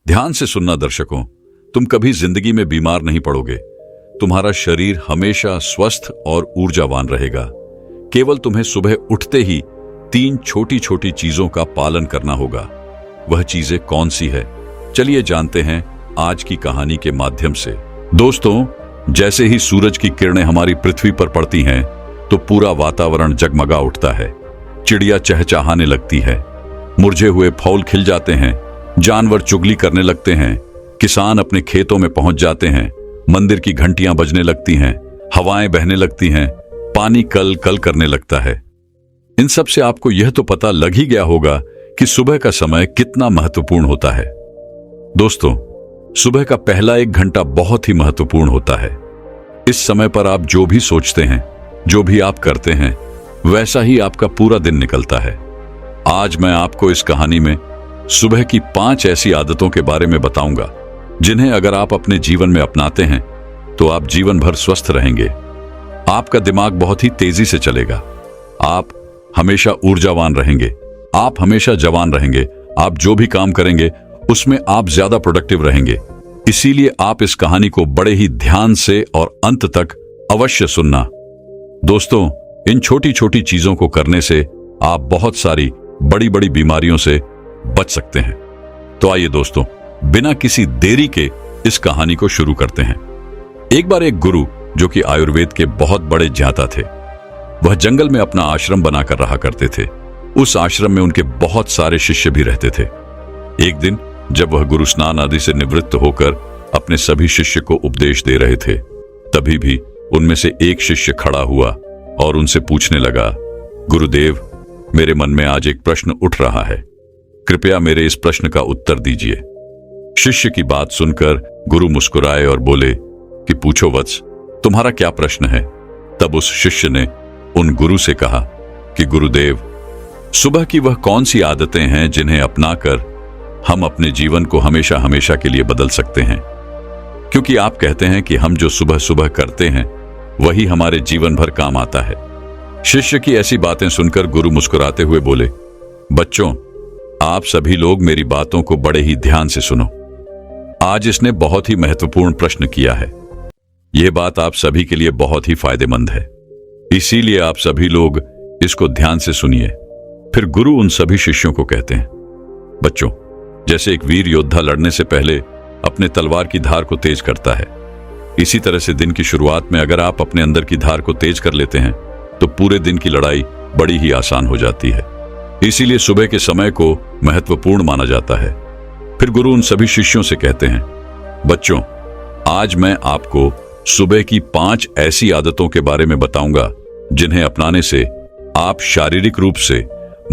ध्यान से सुनना दर्शकों, तुम कभी जिंदगी में बीमार नहीं पड़ोगे। तुम्हारा शरीर हमेशा स्वस्थ और ऊर्जावान रहेगा। केवल तुम्हें सुबह उठते ही 3 छोटी छोटी चीजों का पालन करना होगा। वह चीजें कौन सी है, चलिए जानते हैं आज की कहानी के माध्यम से। दोस्तों, जैसे ही सूरज की किरणें हमारी पृथ्वी पर पड़ती हैं तो पूरा वातावरण जगमगा उठता है। चिड़िया चहचहाने लगती है, मुरझे हुए फूल खिल जाते हैं, जानवर चुगली करने लगते हैं, किसान अपने खेतों में पहुंच जाते हैं, मंदिर की घंटियां बजने लगती हैं, हवाएं बहने लगती हैं, पानी कल कल करने लगता है। इन सब से आपको यह तो पता लग ही गया होगा कि सुबह का समय कितना महत्वपूर्ण होता है। दोस्तों, सुबह का पहला 1 घंटा बहुत ही महत्वपूर्ण होता है। इस समय पर आप जो भी सोचते हैं, जो भी आप करते हैं, वैसा ही आपका पूरा दिन निकलता है। आज मैं आपको इस कहानी में सुबह की 5 ऐसी आदतों के बारे में बताऊंगा जिन्हें अगर आप अपने जीवन में अपनाते हैं तो आप जीवन भर स्वस्थ रहेंगे। आपका दिमाग बहुत ही तेजी से चलेगा, आप हमेशा ऊर्जावान रहेंगे, आप हमेशा जवान रहेंगे, आप जो भी काम करेंगे उसमें आप ज्यादा प्रोडक्टिव रहेंगे। इसीलिए आप इस कहानी को बड़े ही ध्यान से और अंत तक अवश्य सुनना। दोस्तों, इन छोटी छोटी चीजों को करने से आप बहुत सारी बड़ी बड़ी बीमारियों से बच सकते हैं। तो आइए दोस्तों, बिना किसी देरी के इस कहानी को शुरू करते हैं। एक बार एक गुरु, जो कि आयुर्वेद के बहुत बड़े ज्ञाता थे, वह जंगल में अपना आश्रम बनाकर रहा करते थे। उस आश्रम में उनके बहुत सारे शिष्य भी रहते थे। एक दिन जब वह गुरु स्नान आदि से निवृत्त होकर अपने सभी शिष्य को उपदेश दे रहे थे, तभी भी उनमें से एक शिष्य खड़ा हुआ और उनसे पूछने लगा, गुरुदेव, मेरे मन में आज एक प्रश्न उठ रहा है, कृपया मेरे इस प्रश्न का उत्तर दीजिए। शिष्य की बात सुनकर गुरु मुस्कुराए और बोले कि पूछो वत्स, तुम्हारा क्या प्रश्न है। तब उस शिष्य ने उन गुरु से कहा कि गुरुदेव, सुबह की वह कौन सी आदतें हैं जिन्हें अपनाकर हम अपने जीवन को हमेशा हमेशा के लिए बदल सकते हैं, क्योंकि आप कहते हैं कि हम जो सुबह सुबह करते हैं वही हमारे जीवन भर काम आता है। शिष्य की ऐसी बातें सुनकर गुरु मुस्कुराते हुए बोले, बच्चों, आप सभी लोग मेरी बातों को बड़े ही ध्यान से सुनो। आज इसने बहुत ही महत्वपूर्ण प्रश्न किया है। यह बात आप सभी के लिए बहुत ही फायदेमंद है, इसीलिए आप सभी लोग इसको ध्यान से सुनिए। फिर गुरु उन सभी शिष्यों को कहते हैं, बच्चों, जैसे एक वीर योद्धा लड़ने से पहले अपने तलवार की धार को तेज करता है, इसी तरह से दिन की शुरुआत में अगर आप अपने अंदर की धार को तेज कर लेते हैं तो पूरे दिन की लड़ाई बड़ी ही आसान हो जाती है। इसीलिए सुबह के समय को महत्वपूर्ण माना जाता है। फिर गुरु उन सभी शिष्यों से कहते हैं, बच्चों, आज मैं आपको सुबह की 5 ऐसी आदतों के बारे में बताऊंगा जिन्हें अपनाने से आप शारीरिक रूप से,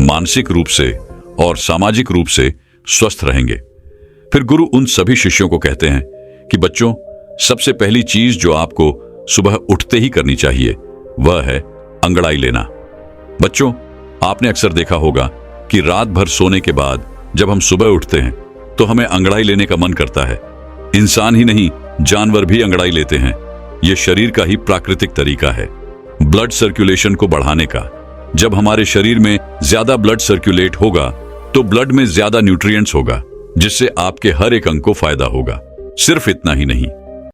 मानसिक रूप से और सामाजिक रूप से स्वस्थ रहेंगे। फिर गुरु उन सभी शिष्यों को कहते हैं कि बच्चों, सबसे पहली चीज जो आपको सुबह उठते ही करनी चाहिए वह है अंगड़ाई लेना। बच्चों, आपने अक्सर देखा होगा कि रात भर सोने के बाद जब हम सुबह उठते हैं तो हमें अंगड़ाई लेने का मन करता है। इंसान ही नहीं, जानवर भी अंगड़ाई लेते हैं। यह शरीर का ही प्राकृतिक तरीका है ब्लड सर्कुलेशन को बढ़ाने का। जब हमारे शरीर में ज्यादा ब्लड सर्कुलेट होगा तो ब्लड में ज्यादा न्यूट्रिएंट्स होगा, जिससे आपके हर एक अंग को फायदा होगा। सिर्फ इतना ही नहीं,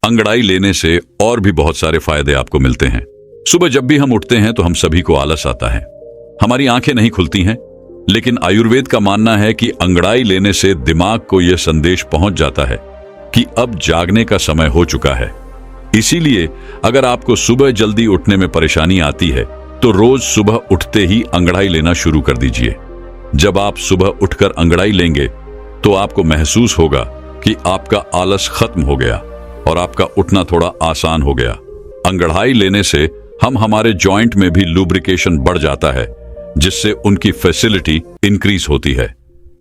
अंगड़ाई लेने से और भी बहुत सारे फायदे आपको मिलते हैं। सुबह जब भी हम उठते हैं तो हम सभी को आलस आता है, हमारी आंखें नहीं खुलती हैं, लेकिन आयुर्वेद का मानना है कि अंगड़ाई लेने से दिमाग को यह संदेश पहुंच जाता है कि अब जागने का समय हो चुका है। इसीलिए अगर आपको सुबह जल्दी उठने में परेशानी आती है तो रोज सुबह उठते ही अंगड़ाई लेना शुरू कर दीजिए। जब आप सुबह उठकर अंगड़ाई लेंगे तो आपको महसूस होगा कि आपका आलस खत्म हो गया और आपका उठना थोड़ा आसान हो गया। अंगड़ाई लेने से हम हमारे जॉइंट में भी लुब्रिकेशन बढ़ जाता है, जिससे उनकी फैसिलिटी इंक्रीज होती है।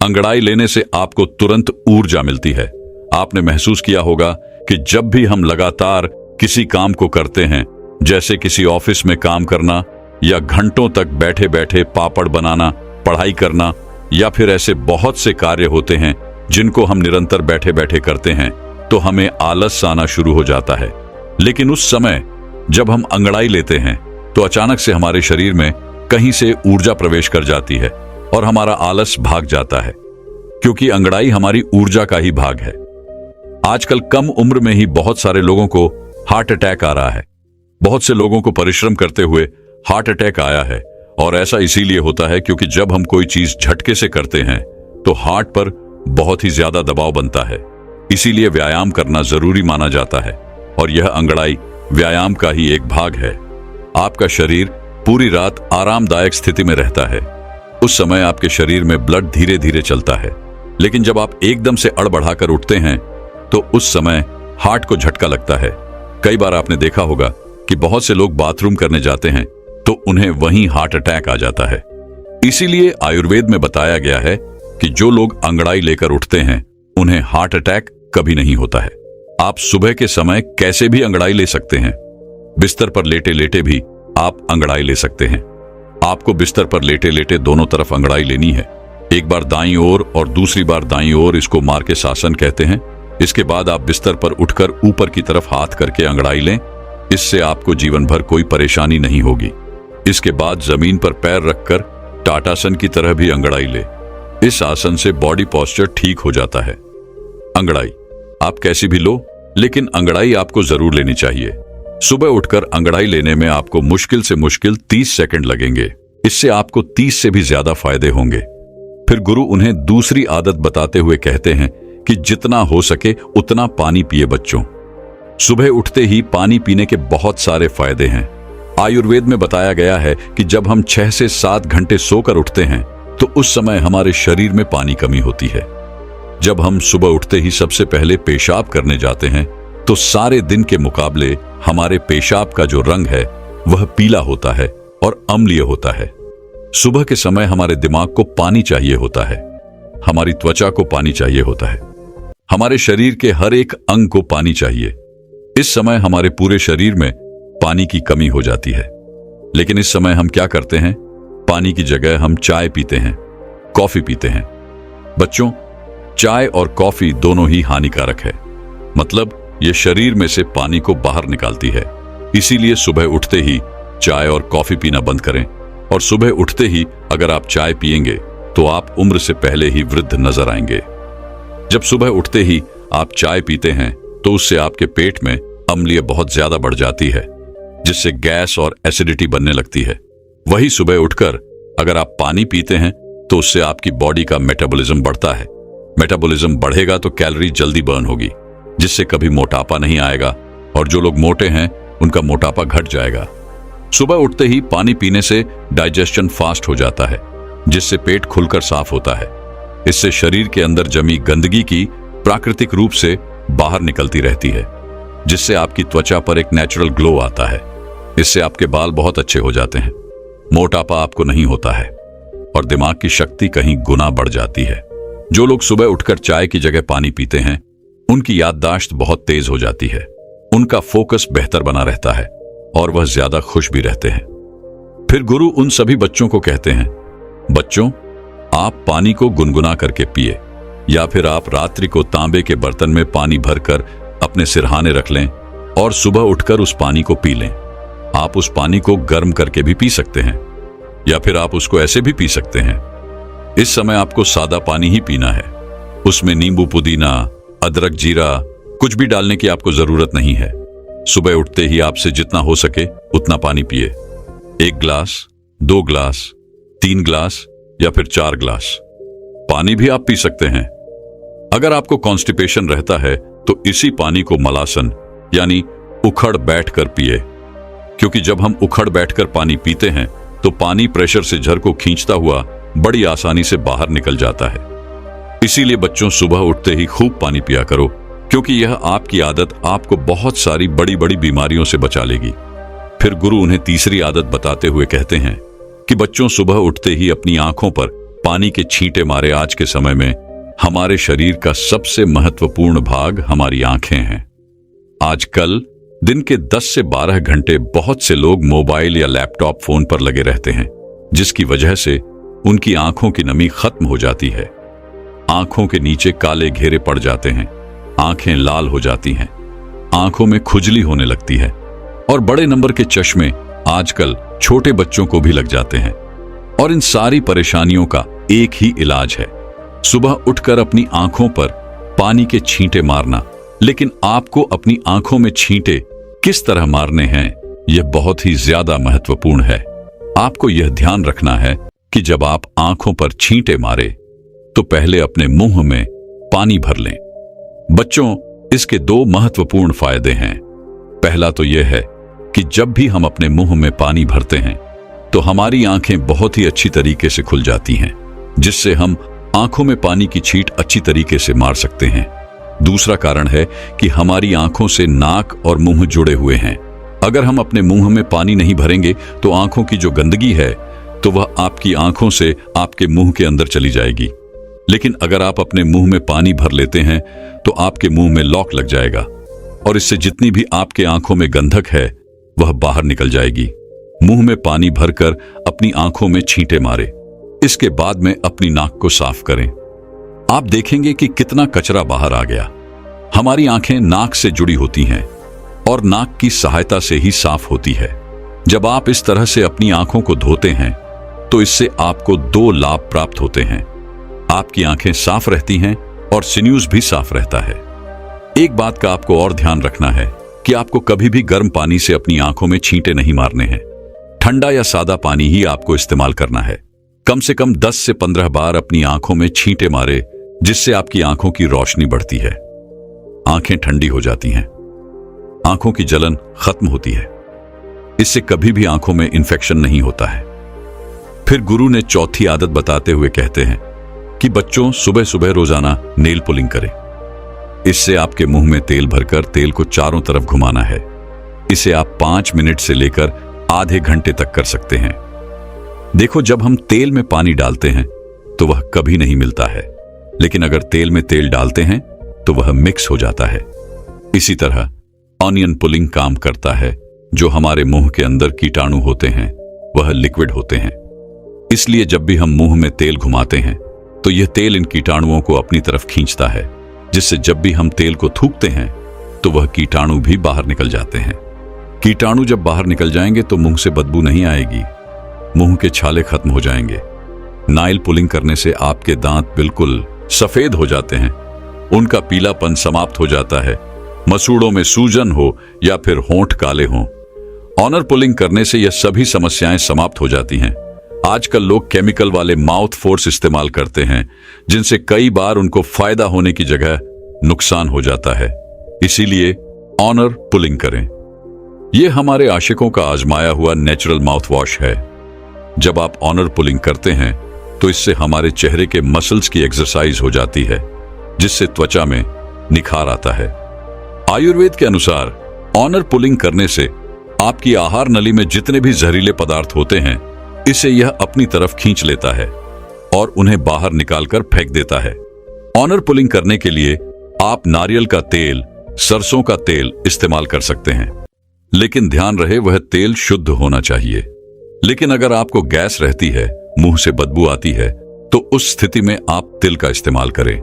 अंगड़ाई लेने से आपको तुरंत ऊर्जा मिलती है। आपने महसूस किया होगा कि जब भी हम लगातार किसी काम को करते हैं, जैसे किसी ऑफिस में काम करना या घंटों तक बैठे बैठे पापड़ बनाना, पढ़ाई करना, या फिर ऐसे बहुत से कार्य होते हैं जिनको हम निरंतर बैठे बैठे करते हैं, तो हमें आलस आना शुरू हो जाता है। लेकिन उस समय जब हम अंगड़ाई लेते हैं तो अचानक से हमारे शरीर में कहीं से ऊर्जा प्रवेश कर जाती है और हमारा आलस भाग जाता है। क्योंकि अंगड़ाई हमारी ऊर्जा का ही भाग है। आजकल कम उम्र में ही बहुत सारे लोगों को हार्ट अटैक आ रहा है। बहुत से लोगों को परिश्रम करते हुए हार्ट अटैक आया है, और ऐसा इसीलिए होता है क्योंकि जब हम कोई चीज झटके से करते हैं तो हार्ट पर बहुत ही ज्यादा दबाव बनता है। इसीलिए व्यायाम करना जरूरी माना जाता है, और यह अंगड़ाई व्यायाम का ही एक भाग है। आपका शरीर पूरी रात आरामदायक स्थिति में रहता है। उस समय आपके शरीर में ब्लड धीरे धीरे चलता है, लेकिन जब आप एकदम से अड़बड़ाकर उठते हैं तो उस समय हार्ट को झटका लगता है। कई बार आपने देखा होगा कि बहुत से लोग बाथरूम करने जाते हैं तो उन्हें वहीं हार्ट अटैक आ जाता है। इसीलिए आयुर्वेद में बताया गया है कि जो लोग अंगड़ाई लेकर उठते हैं उन्हें हार्ट अटैक कभी नहीं होता है। आप सुबह के समय कैसे भी अंगड़ाई ले सकते हैं। बिस्तर पर लेटे लेटे भी आप अंगड़ाई ले सकते हैं। आपको बिस्तर पर लेटे लेटे दोनों तरफ अंगड़ाई लेनी है। एक बार दाईं ओर और दूसरी बार दाईं ओर, इसको मार के शासन कहते हैं। इसके बाद आप बिस्तर पर उठकर ऊपर की तरफ हाथ करके अंगड़ाई लें। इससे आपको जीवन भर कोई परेशानी नहीं होगी। इसके बाद जमीन पर पैर रखकर टाटासन की तरह भी अंगड़ाई ले। इस आसन से बॉडी पोस्चर ठीक हो जाता है। अंगड़ाई आप कैसी भी लो, लेकिन अंगड़ाई आपको जरूर लेनी चाहिए। सुबह उठकर अंगड़ाई लेने में आपको मुश्किल से मुश्किल 30 सेकंड लगेंगे। इससे आपको 30 से भी ज्यादा फायदे होंगे। फिर गुरु उन्हें दूसरी आदत बताते हुए कहते हैं कि जितना हो सके उतना पानी पिए बच्चों। सुबह उठते ही पानी पीने के बहुत सारे फायदे हैं। आयुर्वेद में बताया गया है कि जब हम 6 से 7 घंटे सोकर उठते हैं तो उस समय हमारे शरीर में पानी कमी होती है। जब हम सुबह उठते ही सबसे पहले पेशाब करने जाते हैं तो सारे दिन के मुकाबले हमारे पेशाब का जो रंग है वह पीला होता है और अम्लीय होता है। सुबह के समय हमारे दिमाग को पानी चाहिए होता है, हमारी त्वचा को पानी चाहिए होता है, हमारे शरीर के हर एक अंग को पानी चाहिए। इस समय हमारे पूरे शरीर में पानी की कमी हो जाती है। लेकिन इस समय हम क्या करते हैं? पानी की जगह हम चाय पीते हैं, कॉफी पीते हैं। बच्चों, चाय और कॉफी दोनों ही हानिकारक है। मतलब ये शरीर में से पानी को बाहर निकालती है। इसीलिए सुबह उठते ही चाय और कॉफी पीना बंद करें। और सुबह उठते ही अगर आप चाय पिएंगे तो आप उम्र से पहले ही वृद्ध नजर आएंगे। जब सुबह उठते ही आप चाय पीते हैं तो उससे आपके पेट में अम्लीय बहुत ज्यादा बढ़ जाती है, जिससे गैस और एसिडिटी बनने लगती है। वही सुबह उठकर अगर आप पानी पीते हैं तो उससे आपकी बॉडी का मेटाबॉलिज्म बढ़ता है। मेटाबॉलिज्म बढ़ेगा तो कैलोरी जल्दी बर्न होगी, जिससे कभी मोटापा नहीं आएगा, और जो लोग मोटे हैं उनका मोटापा घट जाएगा। सुबह उठते ही पानी पीने से डाइजेशन फास्ट हो जाता है, जिससे पेट खुलकर साफ होता है। इससे शरीर के अंदर जमी गंदगी की प्राकृतिक रूप से बाहर निकलती रहती है, जिससे आपकी त्वचा पर एक नेचुरल ग्लो आता है। इससे आपके बाल बहुत अच्छे हो जाते हैं, मोटापा आपको नहीं होता है, और दिमाग की शक्ति कहीं गुना बढ़ जाती है। जो लोग सुबह उठकर चाय की जगह पानी पीते हैं उनकी याददाश्त बहुत तेज हो जाती है, उनका फोकस बेहतर बना रहता है और वह ज्यादा खुश भी रहते हैं। फिर गुरु उन सभी बच्चों को कहते हैं, बच्चों आप पानी को गुनगुना करके पिए, या फिर आप रात्रि को तांबे के बर्तन में पानी भरकर अपने सिरहाने रख लें और सुबह उठकर उस पानी को पी लें। आप उस पानी को गर्म करके भी पी सकते हैं, या फिर आप उसको ऐसे भी पी सकते हैं। इस समय आपको सादा पानी ही पीना है। उसमें नींबू, पुदीना, अदरक, जीरा कुछ भी डालने की आपको जरूरत नहीं है। सुबह उठते ही आपसे जितना हो सके उतना पानी पिए। 1 गिलास, 2 गिलास, 3 गिलास या फिर 4 गिलास पानी भी आप पी सकते हैं। अगर आपको कॉन्स्टिपेशन रहता है तो इसी पानी को मलासन यानी उखड़ बैठकर पिए, क्योंकि जब हम उखड़ बैठकर पानी पीते हैं तो पानी प्रेशर से झर को खींचता हुआ बड़ी आसानी से बाहर निकल जाता है। इसीलिए बच्चों सुबह उठते ही खूब पानी पिया करो, क्योंकि यह आपकी आदत आपको बहुत सारी बड़ी बड़ी बीमारियों से बचा लेगी। फिर गुरु उन्हें तीसरी आदत बताते हुए कहते हैं कि बच्चों सुबह उठते ही अपनी आंखों पर पानी के छींटे मारे। आज के समय में हमारे शरीर का सबसे महत्वपूर्ण भाग हमारी आंखें हैं। आजकल दिन के 10 से 12 घंटे बहुत से लोग मोबाइल या लैपटॉप फोन पर लगे रहते हैं, जिसकी वजह से उनकी आंखों की नमी खत्म हो जाती है। आंखों के नीचे काले घेरे पड़ जाते हैं, आंखें लाल हो जाती हैं, आंखों में खुजली होने लगती है, और बड़े नंबर के चश्मे आजकल छोटे बच्चों को भी लग जाते हैं। और इन सारी परेशानियों का एक ही इलाज है, सुबह उठकर अपनी आंखों पर पानी के छींटे मारना। लेकिन आपको अपनी आंखों में छींटे किस तरह मारने हैं, यह बहुत ही ज्यादा महत्वपूर्ण है। आपको यह ध्यान रखना है कि जब आप आंखों पर छींटे मारे तो पहले अपने मुंह में पानी भर लें। बच्चों, इसके दो महत्वपूर्ण फायदे हैं। पहला तो यह है कि जब भी हम अपने मुंह में पानी भरते हैं तो हमारी आंखें बहुत ही अच्छी तरीके से खुल जाती हैं, जिससे हम आंखों में पानी की छींट अच्छी तरीके से मार सकते हैं। दूसरा कारण है कि हमारी आंखों से नाक और मुंह जुड़े हुए हैं। अगर हम अपने मुंह में पानी नहीं भरेंगे तो आंखों की जो गंदगी है तो वह आपकी आंखों से आपके मुंह के अंदर चली जाएगी। लेकिन अगर आप अपने मुंह में पानी भर लेते हैं तो आपके मुंह में लॉक लग जाएगा और इससे जितनी भी आपके आंखों में गंधक है वह बाहर निकल जाएगी। मुंह में पानी भरकर अपनी आंखों में छींटे मारे। इसके बाद में अपनी नाक को साफ करें। आप देखेंगे कि कितना कचरा बाहर आ गया। हमारी आंखें नाक से जुड़ी होती हैं और नाक की सहायता से ही साफ होती है। जब आप इस तरह से अपनी आंखों को धोते हैं तो इससे आपको दो लाभ प्राप्त होते हैं। आपकी आंखें साफ रहती हैं और सिन्यूज भी साफ रहता है। एक बात का आपको और ध्यान रखना है कि आपको कभी भी गर्म पानी से अपनी आंखों में छींटे नहीं मारने हैं। ठंडा या सादा पानी ही आपको इस्तेमाल करना है। कम से कम 10 से 15 बार अपनी आंखों में छींटे मारे, जिससे आपकी आंखों की रोशनी बढ़ती है, आंखें ठंडी हो जाती हैं, आंखों की जलन खत्म होती है। इससे कभी भी आंखों में इंफेक्शन नहीं होता है। फिर गुरु ने चौथी आदत बताते हुए कहते हैं कि बच्चों, सुबह सुबह रोजाना नेल पुलिंग करें। इससे आपके मुंह में तेल भरकर तेल को चारों तरफ घुमाना है। इसे आप 5 मिनट से लेकर आधे घंटे तक कर सकते हैं। देखो, जब हम तेल में पानी डालते हैं तो वह कभी नहीं मिलता है, लेकिन अगर तेल में तेल डालते हैं तो वह मिक्स हो जाता है। इसी तरह ऑनियन पुलिंग काम करता है। जो हमारे मुंह के अंदर कीटाणु होते हैं वह लिक्विड होते हैं। इसलिए जब भी हम मुंह में तेल घुमाते हैं तो यह तेल इन कीटाणुओं को अपनी तरफ खींचता है, जिससे जब भी हम तेल को थूकते हैं तो वह कीटाणु भी बाहर निकल जाते हैं। कीटाणु जब बाहर निकल जाएंगे तो मुंह से बदबू नहीं आएगी, मुंह के छाले खत्म हो जाएंगे। नाइल पुलिंग करने से आपके दांत बिल्कुल सफेद हो जाते हैं, उनका पीलापन समाप्त हो जाता है। मसूड़ों में सूजन हो या फिर होंठ काले हों, ऑनर पुलिंग करने से यह सभी समस्याएं समाप्त हो जाती हैं। आजकल लोग केमिकल वाले माउथ फोर्स इस्तेमाल करते हैं, जिनसे कई बार उनको फायदा होने की जगह नुकसान हो जाता है। इसीलिए ऑनर पुलिंग करें। यह हमारे आशिकों का आजमाया हुआ नेचुरल माउथ वॉश है। जब आप ऑनर पुलिंग करते हैं तो इससे हमारे चेहरे के मसल्स की एक्सरसाइज हो जाती है, जिससे त्वचा में निखार आता है। आयुर्वेद के अनुसार ऑनर पुलिंग करने से आपकी आहार नली में जितने भी जहरीले पदार्थ होते हैं, इसे यह अपनी तरफ खींच लेता है और उन्हें बाहर निकालकर फेंक देता है। ऑनर पुलिंग करने के लिए आप नारियल का तेल, सरसों का तेल इस्तेमाल कर सकते हैं, लेकिन ध्यान रहे वह तेल शुद्ध होना चाहिए। लेकिन अगर आपको गैस रहती है, मुंह से बदबू आती है, तो उस स्थिति में आप तिल का इस्तेमाल करें।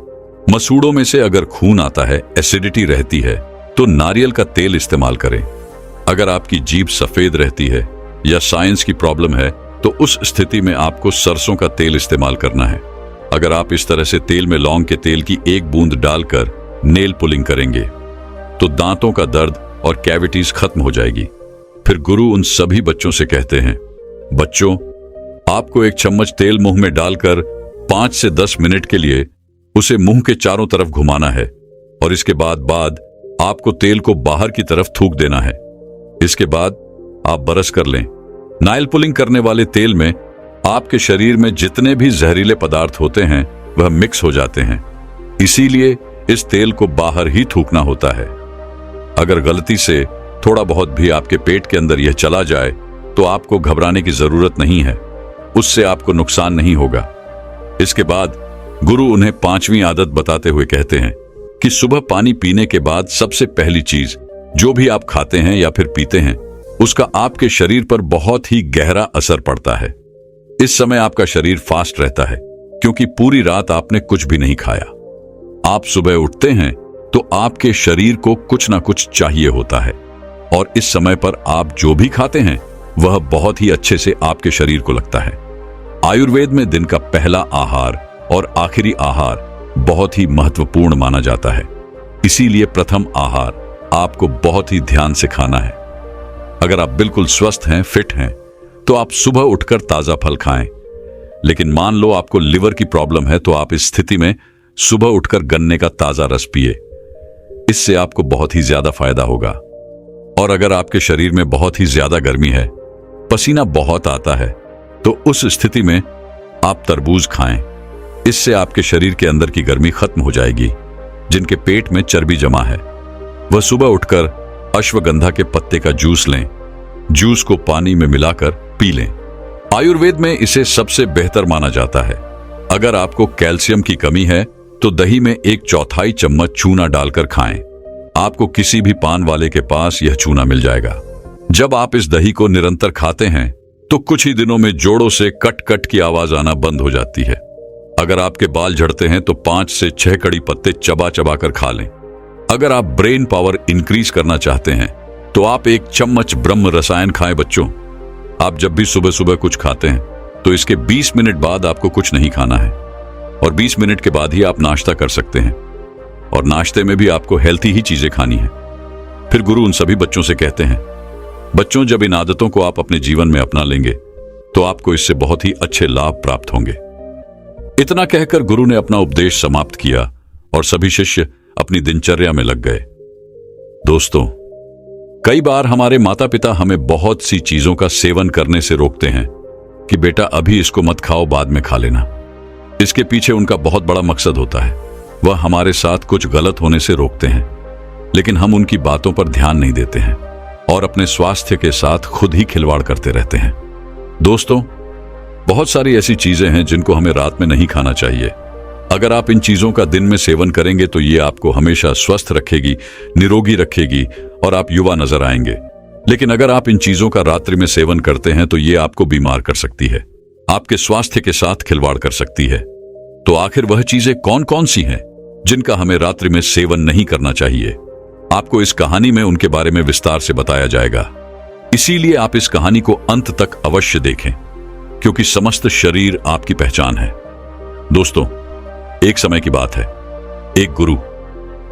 मसूड़ों में से अगर खून आता है, एसिडिटी रहती है, तो नारियल का तेल इस्तेमाल करें। अगर आपकी जीभ सफेद रहती है या साइंस की प्रॉब्लम है तो उस स्थिति में आपको सरसों का तेल इस्तेमाल करना है। अगर आप इस तरह से तेल में लौंग के तेल की एक बूंद डालकर नेल पुलिंग करेंगे तो दांतों का दर्द और कैविटीज खत्म हो जाएगी। फिर गुरु उन सभी बच्चों से कहते हैं, बच्चों, आपको एक चम्मच तेल मुंह में डालकर 5 से 10 मिनट के लिए उसे मुंह के चारों तरफ घुमाना है और इसके बाद आपको तेल को बाहर की तरफ थूक देना है। इसके बाद आप ब्रश कर लें। नाइल पुलिंग करने वाले तेल में आपके शरीर में जितने भी जहरीले पदार्थ होते हैं वह मिक्स हो जाते हैं। इसीलिए इस तेल को बाहर ही थूकना होता है। अगर गलती से थोड़ा बहुत भी आपके पेट के अंदर यह चला जाए तो आपको घबराने की जरूरत नहीं है, उससे आपको नुकसान नहीं होगा। इसके बाद गुरु उन्हें 5वीं आदत बताते हुए कहते हैं कि सुबह पानी पीने के बाद सबसे पहली चीज, जो भी आप खाते हैं या फिर पीते हैं, उसका आपके शरीर पर बहुत ही गहरा असर पड़ता है। इस समय आपका शरीर फास्ट रहता है क्योंकि पूरी रात आपने कुछ भी नहीं खाया। आप सुबह उठते हैं तो आपके शरीर को कुछ ना कुछ चाहिए होता है और इस समय पर आप जो भी खाते हैं वह बहुत ही अच्छे से आपके शरीर को लगता है। आयुर्वेद में दिन का पहला आहार और आखिरी आहार बहुत ही महत्वपूर्ण माना जाता है। इसीलिए प्रथम आहार आपको बहुत ही ध्यान से खाना है। अगर आप बिल्कुल स्वस्थ हैं, फिट हैं, तो आप सुबह उठकर ताजा फल खाएं। लेकिन मान लो आपको लिवर की प्रॉब्लम है, तो आप इस स्थिति में सुबह उठकर गन्ने का ताजा रस पिए। इससे आपको बहुत ही ज्यादा फायदा होगा। और अगर आपके शरीर में बहुत ही ज्यादा गर्मी है, पसीना बहुत आता है, तो उस स्थिति में आप तरबूज खाएं। इससे आपके शरीर के अंदर की गर्मी खत्म हो जाएगी। जिनके पेट में चर्बी जमा है, वह सुबह उठकर अश्वगंधा के पत्ते का जूस लें। जूस को पानी में मिलाकर पी लें। आयुर्वेद में इसे सबसे बेहतर माना जाता है। अगर आपको कैल्शियम की कमी है, तो दही में 1/4 चम्मच चूना डालकर खाएं। आपको किसी भी पान वाले के पास यह चूना मिल जाएगा। जब आप इस दही को निरंतर खाते हैं, तो कुछ ही दिनों में जोड़ों से कट कट की आवाज आना बंद हो जाती है। अगर आपके बाल झड़ते हैं, तो 5 से 6 कड़ी पत्ते चबा चबा कर खा लें। अगर आप ब्रेन पावर इंक्रीज करना चाहते हैं, तो आप 1 चम्मच ब्रह्म रसायन खाएं। बच्चों, आप जब भी सुबह सुबह कुछ खाते हैं, तो इसके 20 मिनट बाद आपको कुछ नहीं खाना है और 20 मिनट के बाद ही आप नाश्ता कर सकते हैं। और नाश्ते में भी आपको हेल्थी ही चीजें खानी है। फिर गुरु उन सभी बच्चों से कहते हैं, बच्चों, जब इन आदतों को आप अपने जीवन में अपना लेंगे, तो आपको इससे बहुत ही अच्छे लाभ प्राप्त होंगे। इतना कहकर गुरु ने अपना उपदेश समाप्त किया और सभी शिष्य अपनी दिनचर्या में लग गए। दोस्तों, कई बार हमारे माता पिता हमें बहुत सी चीजों का सेवन करने से रोकते हैं कि बेटा अभी इसको मत खाओ, बाद में खा लेना। इसके पीछे उनका बहुत बड़ा मकसद होता है। वह हमारे साथ कुछ गलत होने से रोकते हैं, लेकिन हम उनकी बातों पर ध्यान नहीं देते हैं और अपने स्वास्थ्य के साथ खुद ही खिलवाड़ करते रहते हैं। दोस्तों, बहुत सारी ऐसी चीजें हैं जिनको हमें रात में नहीं खाना चाहिए। अगर आप इन चीजों का दिन में सेवन करेंगे, तो ये आपको हमेशा स्वस्थ रखेगी, निरोगी रखेगी और आप युवा नजर आएंगे। लेकिन अगर आप इन चीजों का रात्रि में सेवन करते हैं, तो ये आपको बीमार कर सकती है, आपके स्वास्थ्य के साथ खिलवाड़ कर सकती है। तो आखिर वह चीजें कौन कौन सी हैं जिनका हमें रात्रि में सेवन नहीं करना चाहिए? आपको इस कहानी में उनके बारे में विस्तार से बताया जाएगा। इसीलिए आप इस कहानी को अंत तक अवश्य देखें, क्योंकि समस्त शरीर आपकी पहचान है। दोस्तों, एक समय की बात है, एक गुरु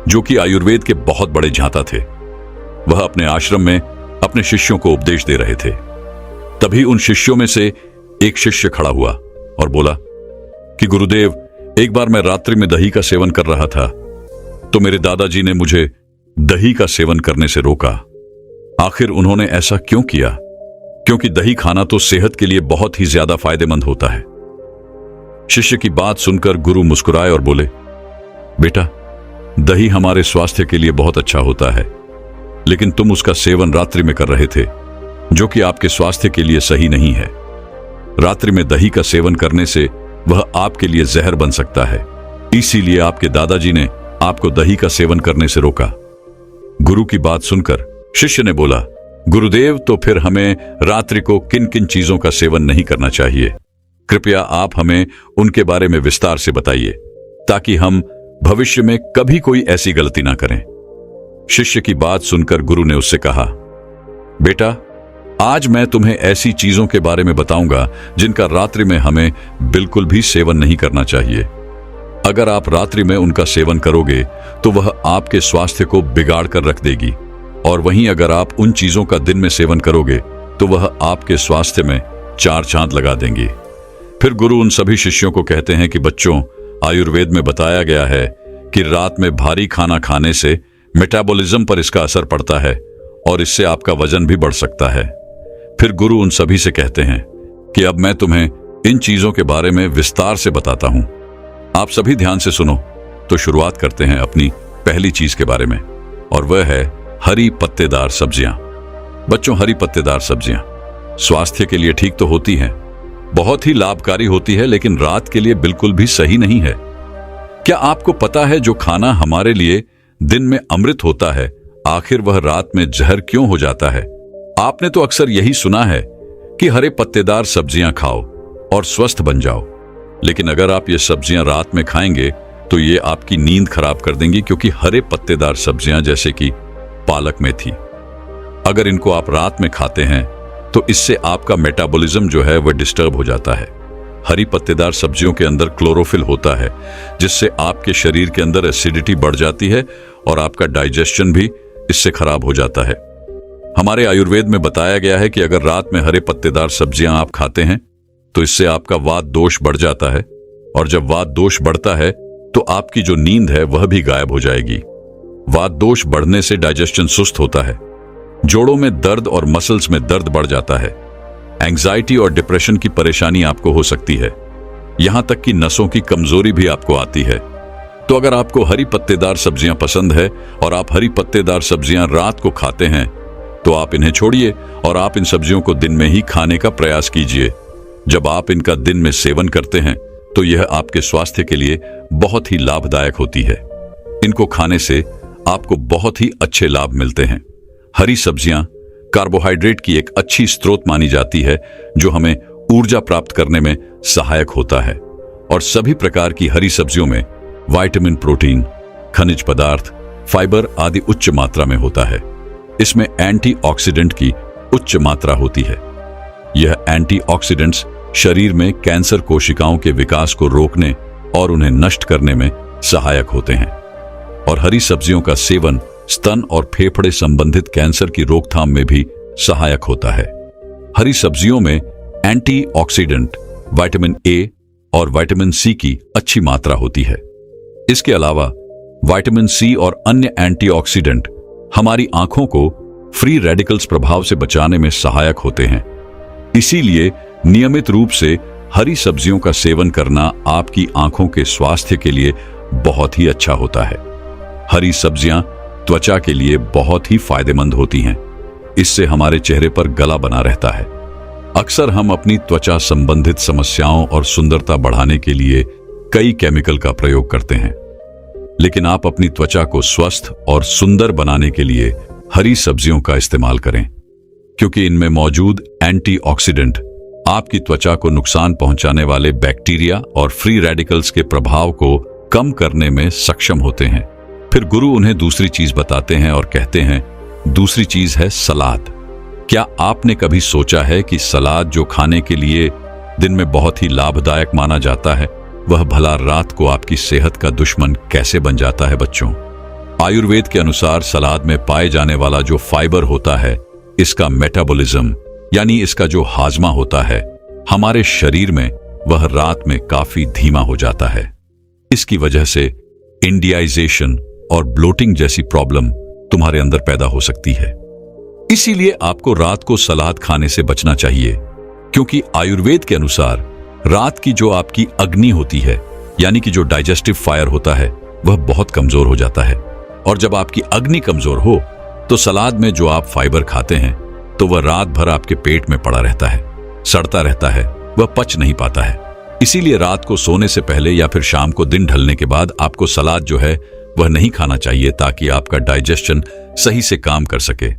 जो कि आयुर्वेद के बहुत बड़े झांता थे, वह अपने आश्रम में अपने शिष्यों को उपदेश दे रहे थे। तभी उन शिष्यों में से एक शिष्य खड़ा हुआ और बोला कि गुरुदेव, एक बार मैं रात्रि में दही का सेवन कर रहा था, तो मेरे दादाजी ने मुझे दही का सेवन करने से रोका। आखिर उन्होंने ऐसा क्यों किया? क्योंकि दही खाना तो सेहत के लिए बहुत ही ज्यादा फायदेमंद होता है। शिष्य की बात सुनकर गुरु मुस्कुराए और बोले, बेटा, दही हमारे स्वास्थ्य के लिए बहुत अच्छा होता है, लेकिन तुम उसका सेवन रात्रि में कर रहे थे, जो कि आपके स्वास्थ्य के लिए सही नहीं है। रात्रि में दही का सेवन करने से वह आपके लिए जहर बन सकता है। इसीलिए आपके दादाजी ने आपको दही का सेवन करने से रोका। गुरु की बात सुनकर शिष्य ने बोला, गुरुदेव, तो फिर हमें रात्रि को किन किन चीजों का सेवन नहीं करना चाहिए? कृपया आप हमें उनके बारे में विस्तार से बताइए, ताकि हम भविष्य में कभी कोई ऐसी गलती ना करें। शिष्य की बात सुनकर गुरु ने उससे कहा, बेटा, आज मैं तुम्हें ऐसी चीजों के बारे में बताऊंगा जिनका रात्रि में हमें बिल्कुल भी सेवन नहीं करना चाहिए। अगर आप रात्रि में उनका सेवन करोगे, तो वह आपके स्वास्थ्य को बिगाड़ कर रख देगी, और वहीं अगर आप उन चीजों का दिन में सेवन करोगे, तो वह आपके स्वास्थ्य में 4 चांद लगा देंगी। फिर गुरु उन सभी शिष्यों को कहते हैं कि बच्चों, आयुर्वेद में बताया गया है कि रात में भारी खाना खाने से मेटाबॉलिज्म पर इसका असर पड़ता है और इससे आपका वजन भी बढ़ सकता है। फिर गुरु उन सभी से कहते हैं कि अब मैं तुम्हें इन चीजों के बारे में विस्तार से बताता हूं। आप सभी ध्यान से सुनो। तो शुरुआत करते हैं अपनी पहली चीज के बारे में, और वह है हरी पत्तेदार सब्जियां। बच्चों, हरी पत्तेदार सब्जियां स्वास्थ्य के लिए ठीक तो होती हैं, बहुत ही लाभकारी होती है, लेकिन रात के लिए बिल्कुल भी सही नहीं है। क्या आपको पता है जो खाना हमारे लिए दिन में अमृत होता है, आखिर वह रात में जहर क्यों हो जाता है? आपने तो अक्सर यही सुना है कि हरे पत्तेदार सब्जियां खाओ और स्वस्थ बन जाओ, लेकिन अगर आप ये सब्जियां रात में खाएंगे तो ये आपकी नींद खराब कर देंगी, क्योंकि हरे पत्तेदार सब्जियां जैसे कि पालक, मेथी, अगर इनको आप रात में खाते हैं तो इससे आपका मेटाबॉलिज्म जो है वह डिस्टर्ब हो जाता है। हरी पत्तेदार सब्जियों के अंदर क्लोरोफिल होता है, जिससे आपके शरीर के अंदर एसिडिटी बढ़ जाती है और आपका डाइजेशन भी इससे खराब हो जाता है। हमारे आयुर्वेद में बताया गया है कि अगर रात में हरे पत्तेदार सब्जियां आप खाते हैं तो इससे आपका वात दोष बढ़ जाता है, और जब वात दोष बढ़ता है तो आपकी जो नींद है वह भी गायब हो जाएगी। वात दोष बढ़ने से डाइजेशन सुस्त होता है, जोड़ों में दर्द और मसल्स में दर्द बढ़ जाता है, एंग्जाइटी और डिप्रेशन की परेशानी आपको हो सकती है, यहां तक कि नसों की कमजोरी भी आपको आती है। तो अगर आपको हरी पत्तेदार सब्जियां पसंद है और आप हरी पत्तेदार सब्जियां रात को खाते हैं तो आप इन्हें छोड़िए और आप इन सब्जियों को दिन में ही खाने का प्रयास कीजिए। जब आप इनका दिन में सेवन करते हैं तो यह आपके स्वास्थ्य के लिए बहुत ही लाभदायक होती है। इनको खाने से आपको बहुत ही अच्छे लाभ मिलते हैं। हरी सब्जियां कार्बोहाइड्रेट की एक अच्छी स्रोत मानी जाती है, जो हमें ऊर्जा प्राप्त करने में सहायक होता है। और सभी प्रकार की हरी सब्जियों में विटामिन, प्रोटीन, खनिज पदार्थ, फाइबर आदि उच्च मात्रा में होता है। इसमें एंटीऑक्सीडेंट की उच्च मात्रा होती है। यह एंटीऑक्सीडेंट्स शरीर में कैंसर कोशिकाओं के विकास को रोकने और उन्हें नष्ट करने में सहायक होते हैं। और हरी सब्जियों का सेवन स्तन और फेफड़े संबंधित कैंसर की रोकथाम में भी सहायक होता है। हरी सब्जियों में एंटीऑक्सीडेंट, विटामिन ए और विटामिन सी की अच्छी मात्रा होती है। इसके अलावा विटामिन सी और अन्य एंटीऑक्सीडेंट हमारी आंखों को फ्री रेडिकल्स प्रभाव से बचाने में सहायक होते हैं। इसीलिए नियमित रूप से हरी सब्जियों का सेवन करना आपकी आंखों के स्वास्थ्य के लिए बहुत ही अच्छा होता है। हरी सब्जियां त्वचा के लिए बहुत ही फायदेमंद होती हैं। इससे हमारे चेहरे पर गला बना रहता है। अक्सर हम अपनी त्वचा संबंधित समस्याओं और सुंदरता बढ़ाने के लिए कई केमिकल का प्रयोग करते हैं, लेकिन आप अपनी त्वचा को स्वस्थ और सुंदर बनाने के लिए हरी सब्जियों का इस्तेमाल करें, क्योंकि इनमें मौजूद एंटीऑक्सीडेंट आपकी त्वचा को नुकसान पहुंचाने वाले बैक्टीरिया और फ्री रेडिकल्स के प्रभाव को कम करने में सक्षम होते हैं। फिर गुरु उन्हें दूसरी चीज बताते हैं और कहते हैं, दूसरी चीज है सलाद। क्या आपने कभी सोचा है कि सलाद जो खाने के लिए दिन में बहुत ही लाभदायक माना जाता है, वह भला रात को आपकी सेहत का दुश्मन कैसे बन जाता है? बच्चों, आयुर्वेद के अनुसार सलाद में पाए जाने वाला जो फाइबर होता है, इसका मेटाबॉलिज्म यानी इसका जो हाजमा होता है हमारे शरीर में, वह रात में काफी धीमा हो जाता है। इसकी वजह से इंडियाइजेशन और ब्लोटिंग जैसी प्रॉब्लम तुम्हारे अंदर पैदा हो सकती है। इसीलिए आपको रात को सलाद खाने से बचना चाहिए, क्योंकि आयुर्वेद के अनुसार रात की जो आपकी अग्नि होती है, यानी कि जो डाइजेस्टिव फायर होता है, वह बहुत कमजोर हो जाता है। और जब आपकी अग्नि कमजोर हो तो सलाद में जो आप फाइबर खाते हैं तो वह रात भर आपके पेट में पड़ा रहता है, सड़ता रहता है, वह पच नहीं पाता है। इसीलिए रात को सोने से पहले या फिर शाम को दिन ढलने के बाद आपको सलाद जो है वह नहीं खाना चाहिए, ताकि आपका डाइजेशन सही से काम कर सके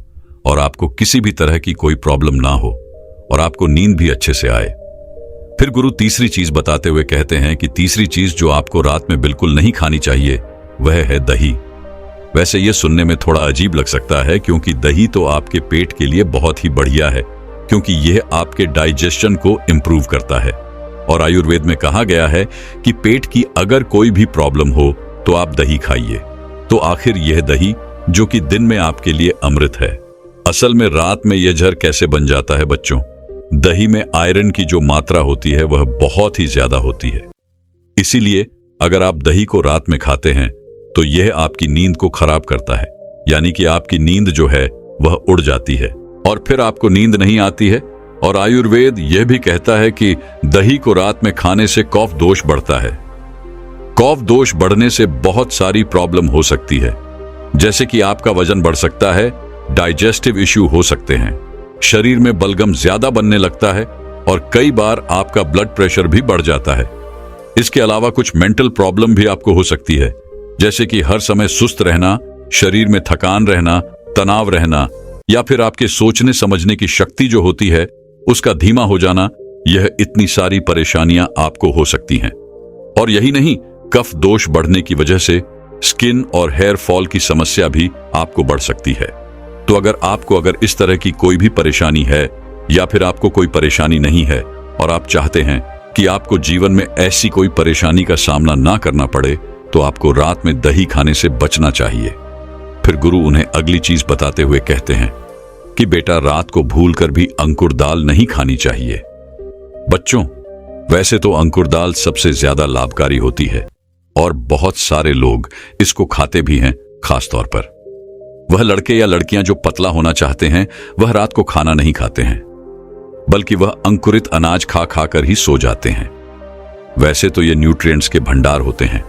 और आपको किसी भी तरह की कोई प्रॉब्लम ना हो और आपको नींद भी अच्छे से आए। फिर गुरु तीसरी चीज बताते हुए कहते हैं कि तीसरी चीज जो आपको रात में बिल्कुल नहीं खानी चाहिए वह है दही। वैसे यह सुनने में थोड़ा अजीब लग सकता है, क्योंकि दही तो आपके पेट के लिए बहुत ही बढ़िया है, क्योंकि यह आपके डाइजेशन को इंप्रूव करता है। और आयुर्वेद में कहा गया है कि पेट की अगर कोई भी प्रॉब्लम हो तो आप दही खाइए। तो आखिर यह दही जो कि दिन में आपके लिए अमृत है, असल में रात में यह जहर कैसे बन जाता है? बच्चों, दही में आयरन की जो मात्रा होती है वह बहुत ही ज्यादा होती है। इसीलिए अगर आप दही को रात में खाते हैं तो यह आपकी नींद को खराब करता है, यानी कि आपकी नींद जो है वह उड़ जाती है और फिर आपको नींद नहीं आती है। और आयुर्वेद यह भी कहता है कि दही को रात में खाने से कफ दोष बढ़ता है। कफ दोष बढ़ने से बहुत सारी प्रॉब्लम हो सकती है, जैसे कि आपका वजन बढ़ सकता है, डाइजेस्टिव इश्यू हो सकते हैं, शरीर में बलगम ज्यादा बनने लगता है और कई बार आपका ब्लड प्रेशर भी बढ़ जाता है। इसके अलावा कुछ मेंटल प्रॉब्लम भी आपको हो सकती है, जैसे कि हर समय सुस्त रहना, शरीर में थकान रहना, तनाव रहना, या फिर आपके सोचने समझने की शक्ति जो होती है उसका धीमा हो जाना। यह इतनी सारी परेशानियां आपको हो सकती हैं। और यही नहीं, कफ दोष बढ़ने की वजह से स्किन और हेयर फॉल की समस्या भी आपको बढ़ सकती है। तो अगर इस तरह की कोई भी परेशानी है या फिर आपको कोई परेशानी नहीं है और आप चाहते हैं कि आपको जीवन में ऐसी कोई परेशानी का सामना ना करना पड़े तो आपको रात में दही खाने से बचना चाहिए। फिर गुरु उन्हें अगली चीज बताते हुए कहते हैं कि बेटा, रात को भूलकर भी अंकुर दाल नहीं खानी चाहिए। बच्चों, वैसे तो अंकुर दाल सबसे ज्यादा लाभकारी होती है और बहुत सारे लोग इसको खाते भी हैं। खास तौर पर वह लड़के या लड़कियां जो पतला होना चाहते हैं, वह रात को खाना नहीं खाते हैं, बल्कि वह अंकुरित अनाज खा खाकर ही सो जाते हैं। वैसे तो ये न्यूट्रिएंट्स के भंडार होते हैं,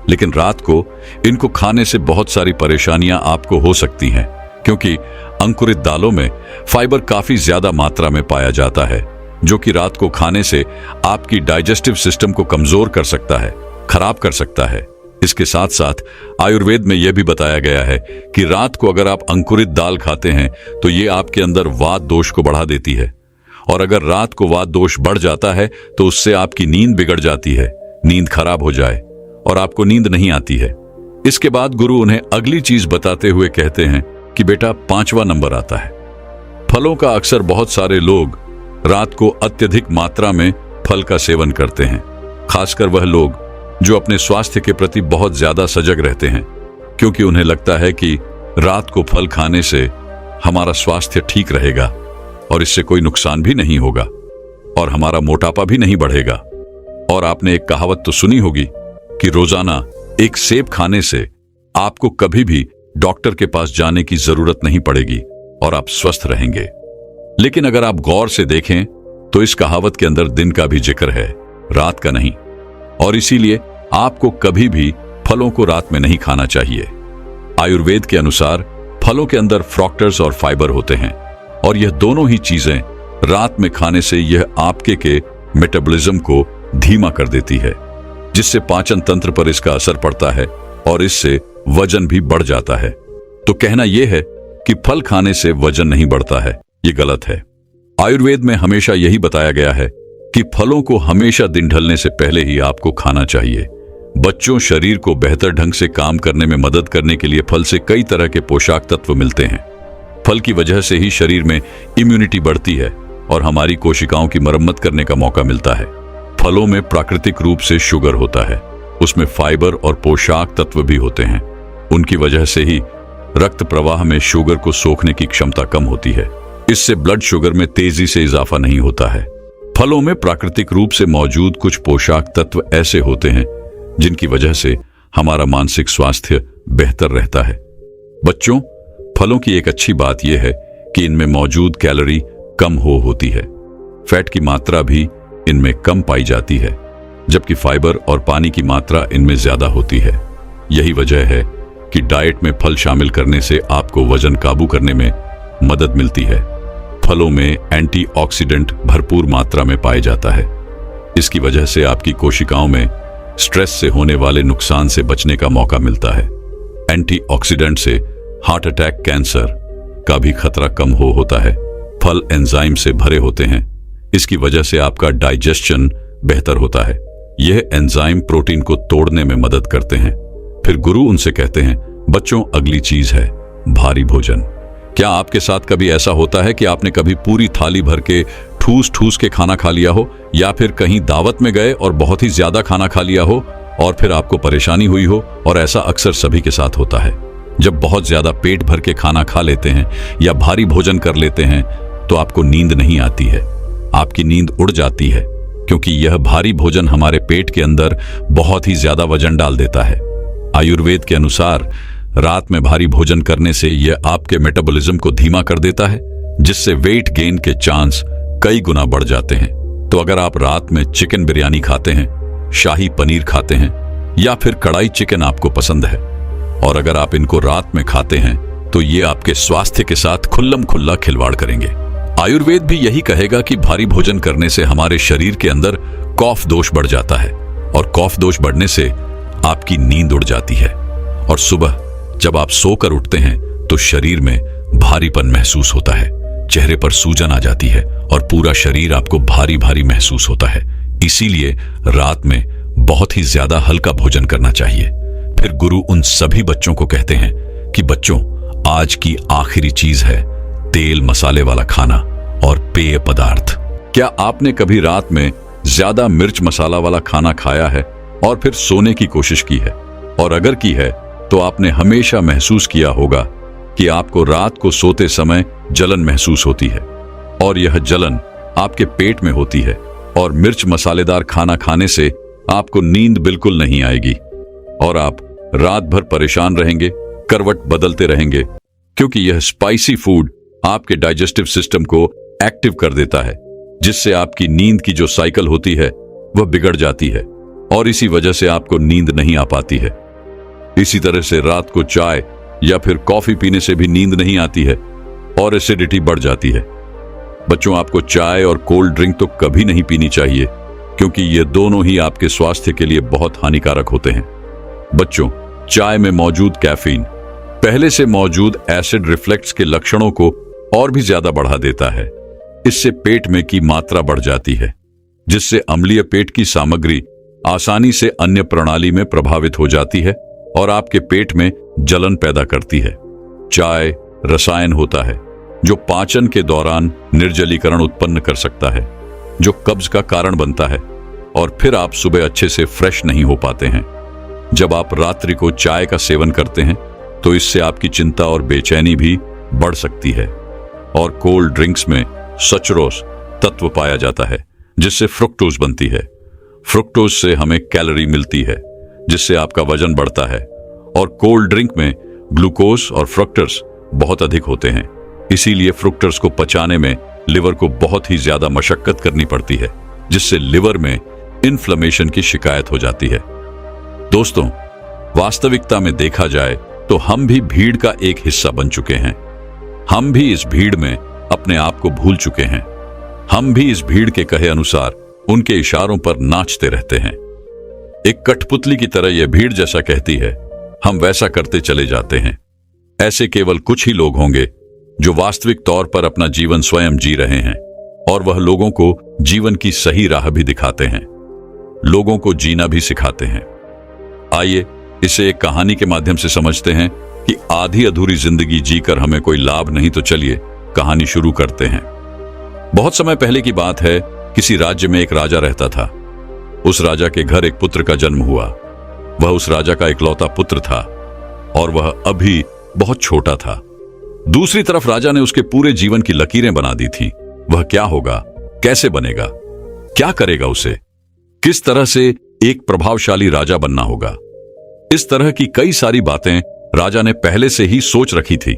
लेकिन रात को इनको खाने से बहुत सारी परेशानियां आपको हो सकती हैं, क्योंकि अंकुरित दालों में फाइबर काफी ज्यादा मात्रा में पाया जाता है, जो कि रात को खाने से आपकी डाइजेस्टिव सिस्टम को कमजोर कर सकता है, खराब कर सकता है। इसके साथ साथ आयुर्वेद में यह भी बताया गया है कि रात को अगर आप अंकुरित दाल खाते हैं तो ये आपके अंदर वात दोष को बढ़ा देती है, और अगर रात को वात दोष बढ़ जाता है तो उससे आपकी नींद बिगड़ जाती है, नींद खराब हो जाए और आपको नींद नहीं आती है। इसके बाद गुरु उन्हें अगली चीज बताते हुए कहते हैं कि बेटा, 5वां नंबर आता है फलों का। अक्सर बहुत सारे लोग रात को अत्यधिक मात्रा में फल का सेवन करते हैं, खासकर वह लोग जो अपने स्वास्थ्य के प्रति बहुत ज्यादा सजग रहते हैं, क्योंकि उन्हें लगता है कि रात को फल खाने से हमारा स्वास्थ्य ठीक रहेगा और इससे कोई नुकसान भी नहीं होगा और हमारा मोटापा भी नहीं बढ़ेगा। और आपने एक कहावत तो सुनी होगी कि रोजाना एक सेब खाने से आपको कभी भी डॉक्टर के पास जाने की जरूरत नहीं पड़ेगी और आप स्वस्थ रहेंगे। लेकिन अगर आप गौर से देखें तो इस कहावत के अंदर दिन का भी जिक्र है, रात का नहीं, और इसीलिए आपको कभी भी फलों को रात में नहीं खाना चाहिए। आयुर्वेद के अनुसार फलों के अंदर फ्रक्टोज और फाइबर होते हैं, और यह दोनों ही चीजें रात में खाने से यह आपके के मेटाबॉलिज्म को धीमा कर देती है, जिससे पाचन तंत्र पर इसका असर पड़ता है और इससे वजन भी बढ़ जाता है। तो कहना यह है कि फल खाने से वजन नहीं बढ़ता है, यह गलत है। आयुर्वेद में हमेशा यही बताया गया है कि फलों को हमेशा दिन ढलने से पहले ही आपको खाना चाहिए। बच्चों, शरीर को बेहतर ढंग से काम करने में मदद करने के लिए फल से कई तरह के पोषक तत्व मिलते हैं। फल की वजह से ही शरीर में इम्यूनिटी बढ़ती है और हमारी कोशिकाओं की मरम्मत करने का मौका मिलता है। फलों में प्राकृतिक रूप से शुगर होता है, उसमें फाइबर और पोषक तत्व भी होते हैं। उनकी वजह से ही रक्त प्रवाह में शुगर को सोखने की क्षमता कम होती है। इससे ब्लड शुगर में तेजी से इजाफा नहीं होता है। फलों में प्राकृतिक रूप से मौजूद कुछ पोषक तत्व ऐसे होते हैं जिनकी वजह से हमारा मानसिक स्वास्थ्य बेहतर रहता है। बच्चों, फलों की एक अच्छी बात यह है कि इनमें मौजूद कैलोरी कम होती है। फैट की मात्रा भी इनमें कम पाई जाती है, जबकि फाइबर और पानी की मात्रा इनमें ज्यादा होती है। यही वजह है कि डाइट में फल शामिल करने से आपको वजन काबू करने में मदद मिलती है। फलों में एंटीऑक्सीडेंट भरपूर मात्रा में पाया जाता है। इसकी वजह से आपकी कोशिकाओं में स्ट्रेस से होने वाले नुकसान से बचने का मौका मिलता है। एंटीऑक्सीडेंट से हार्ट अटैक, कैंसर का भी खतरा कम होता है। फल एंजाइम से भरे होते हैं, इसकी वजह से आपका डाइजेशन बेहतर होता है। यह एंजाइम प्रोटीन को तोड़ने में मदद करते हैं। फिर गुरु उनसे कहते हैं, बच्चों, अगली चीज है भारी भोजन। क्या आपके साथ कभी ऐसा होता है कि आपने कभी पूरी थाली भर के ठूस ठूस के खाना खा लिया हो, या फिर कहीं दावत में गए और बहुत ही ज्यादा खाना खा लिया हो और फिर आपको परेशानी हुई हो? और ऐसा अक्सर सभी के साथ होता है। जब बहुत ज्यादा पेट भर के खाना खा लेते हैं या भारी भोजन कर लेते हैं तो आपको नींद नहीं आती है, आपकी नींद उड़ जाती है, क्योंकि यह भारी भोजन हमारे पेट के अंदर बहुत ही ज्यादा वजन डाल देता है। आयुर्वेद के अनुसार रात में भारी भोजन करने से यह आपके मेटाबॉलिज्म को धीमा कर देता है, जिससे वेट गेन के चांस कई गुना बढ़ जाते हैं। तो अगर आप रात में चिकन बिरयानी खाते हैं, शाही पनीर खाते हैं, या फिर कढ़ाई चिकन आपको पसंद है, और अगर आप इनको रात में खाते हैं तो ये आपके स्वास्थ्य के साथ खुल्लम खुल्ला खिलवाड़ करेंगे। आयुर्वेद भी यही कहेगा कि भारी भोजन करने से हमारे शरीर के अंदर कफ दोष बढ़ जाता है, और कफ दोष बढ़ने से आपकी नींद उड़ जाती है, और सुबह जब आप सोकर उठते हैं तो शरीर में भारीपन महसूस होता है, चेहरे पर सूजन आ जाती है और पूरा शरीर आपको भारी भारी महसूस होता है। इसीलिए रात में बहुत ही ज्यादा हल्का भोजन करना चाहिए। फिर गुरु उन सभी बच्चों को कहते हैं कि बच्चों, आज की आखिरी चीज है तेल मसाले वाला खाना और पेय पदार्थ। क्या आपने कभी रात में ज्यादा मिर्च मसाला वाला खाना खाया है और फिर सोने की कोशिश की है, और अगर की है तो आपने हमेशा महसूस किया होगा कि आपको रात को सोते समय जलन महसूस होती है, और यह जलन आपके पेट में होती है, और मिर्च मसालेदार खाना खाने से आपको नींद बिल्कुल नहीं आएगी और आप रात भर परेशान रहेंगे, करवट बदलते रहेंगे, क्योंकि यह स्पाइसी फूड आपके डाइजेस्टिव सिस्टम को एक्टिव कर देता है, जिससे आपकी नींद की जो साइकिल होती है वह बिगड़ जाती है, और इसी वजह से आपको नींद नहीं आ पाती है। इसी तरह से रात को चाय या फिर कॉफी पीने से भी नींद नहीं आती है और एसिडिटी बढ़ जाती है। बच्चों, आपको चाय और कोल्ड ड्रिंक तो कभी नहीं पीनी चाहिए, क्योंकि ये दोनों ही आपके स्वास्थ्य के लिए बहुत हानिकारक होते हैं। बच्चों, चाय में मौजूद कैफीन पहले से मौजूद एसिड रिफ्लेक्स के लक्षणों को और भी ज्यादा बढ़ा देता है। इससे पेट में की मात्रा बढ़ जाती है, जिससे अम्लीय पेट की सामग्री आसानी से अन्य प्रणाली में प्रभावित हो जाती है और आपके पेट में जलन पैदा करती है। चाय रसायन होता है जो पाचन के दौरान निर्जलीकरण उत्पन्न कर सकता है, जो कब्ज का कारण बनता है, और फिर आप सुबह अच्छे से फ्रेश नहीं हो पाते हैं। जब आप रात्रि को चाय का सेवन करते हैं तो इससे आपकी चिंता और बेचैनी भी बढ़ सकती है। और कोल्ड ड्रिंक्स में सचरोस तत्व पाया जाता है, जिससे फ्रुक्टोज बनती है। फ्रुक्टोज से हमें कैलोरी मिलती है, जिससे आपका वजन बढ़ता है, और कोल्ड ड्रिंक में ग्लूकोज और फ्रक्टोज बहुत अधिक होते हैं। इसीलिए फ्रुक्टोज को पचाने में लिवर को बहुत ही ज्यादा मशक्कत करनी पड़ती है, जिससे लिवर में इन्फ्लेमेशन की शिकायत हो जाती है। दोस्तों, वास्तविकता में देखा जाए तो हम भी भीड़ का एक हिस्सा बन चुके हैं। हम भी इस भीड़ में अपने आप को भूल चुके हैं। हम भी इस भीड़ के कहे अनुसार उनके इशारों पर नाचते रहते हैं। एक कठपुतली की तरह यह भीड़ जैसा कहती है, हम वैसा करते चले जाते हैं। ऐसे केवल कुछ ही लोग होंगे जो वास्तविक तौर पर अपना जीवन स्वयं जी रहे हैं, और वह लोगों को जीवन की सही राह भी दिखाते हैं, लोगों को जीना भी सिखाते हैं। आइए इसे एक कहानी के माध्यम से समझते हैं कि आधी अधूरी जिंदगी जीकर हमें कोई लाभ नहीं। तो चलिए कहानी शुरू करते हैं। बहुत समय पहले की बात है, किसी राज्य में एक राजा रहता था। उस राजा के घर एक पुत्र का जन्म हुआ। वह उस राजा का इकलौता पुत्र था और वह अभी बहुत छोटा था। दूसरी तरफ राजा ने उसके पूरे जीवन की लकीरें बना दी थी। वह क्या होगा, कैसे बनेगा, क्या करेगा, उसे किस तरह से एक प्रभावशाली राजा बनना होगा। इस तरह की कई सारी बातें राजा ने पहले से ही सोच रखी थी।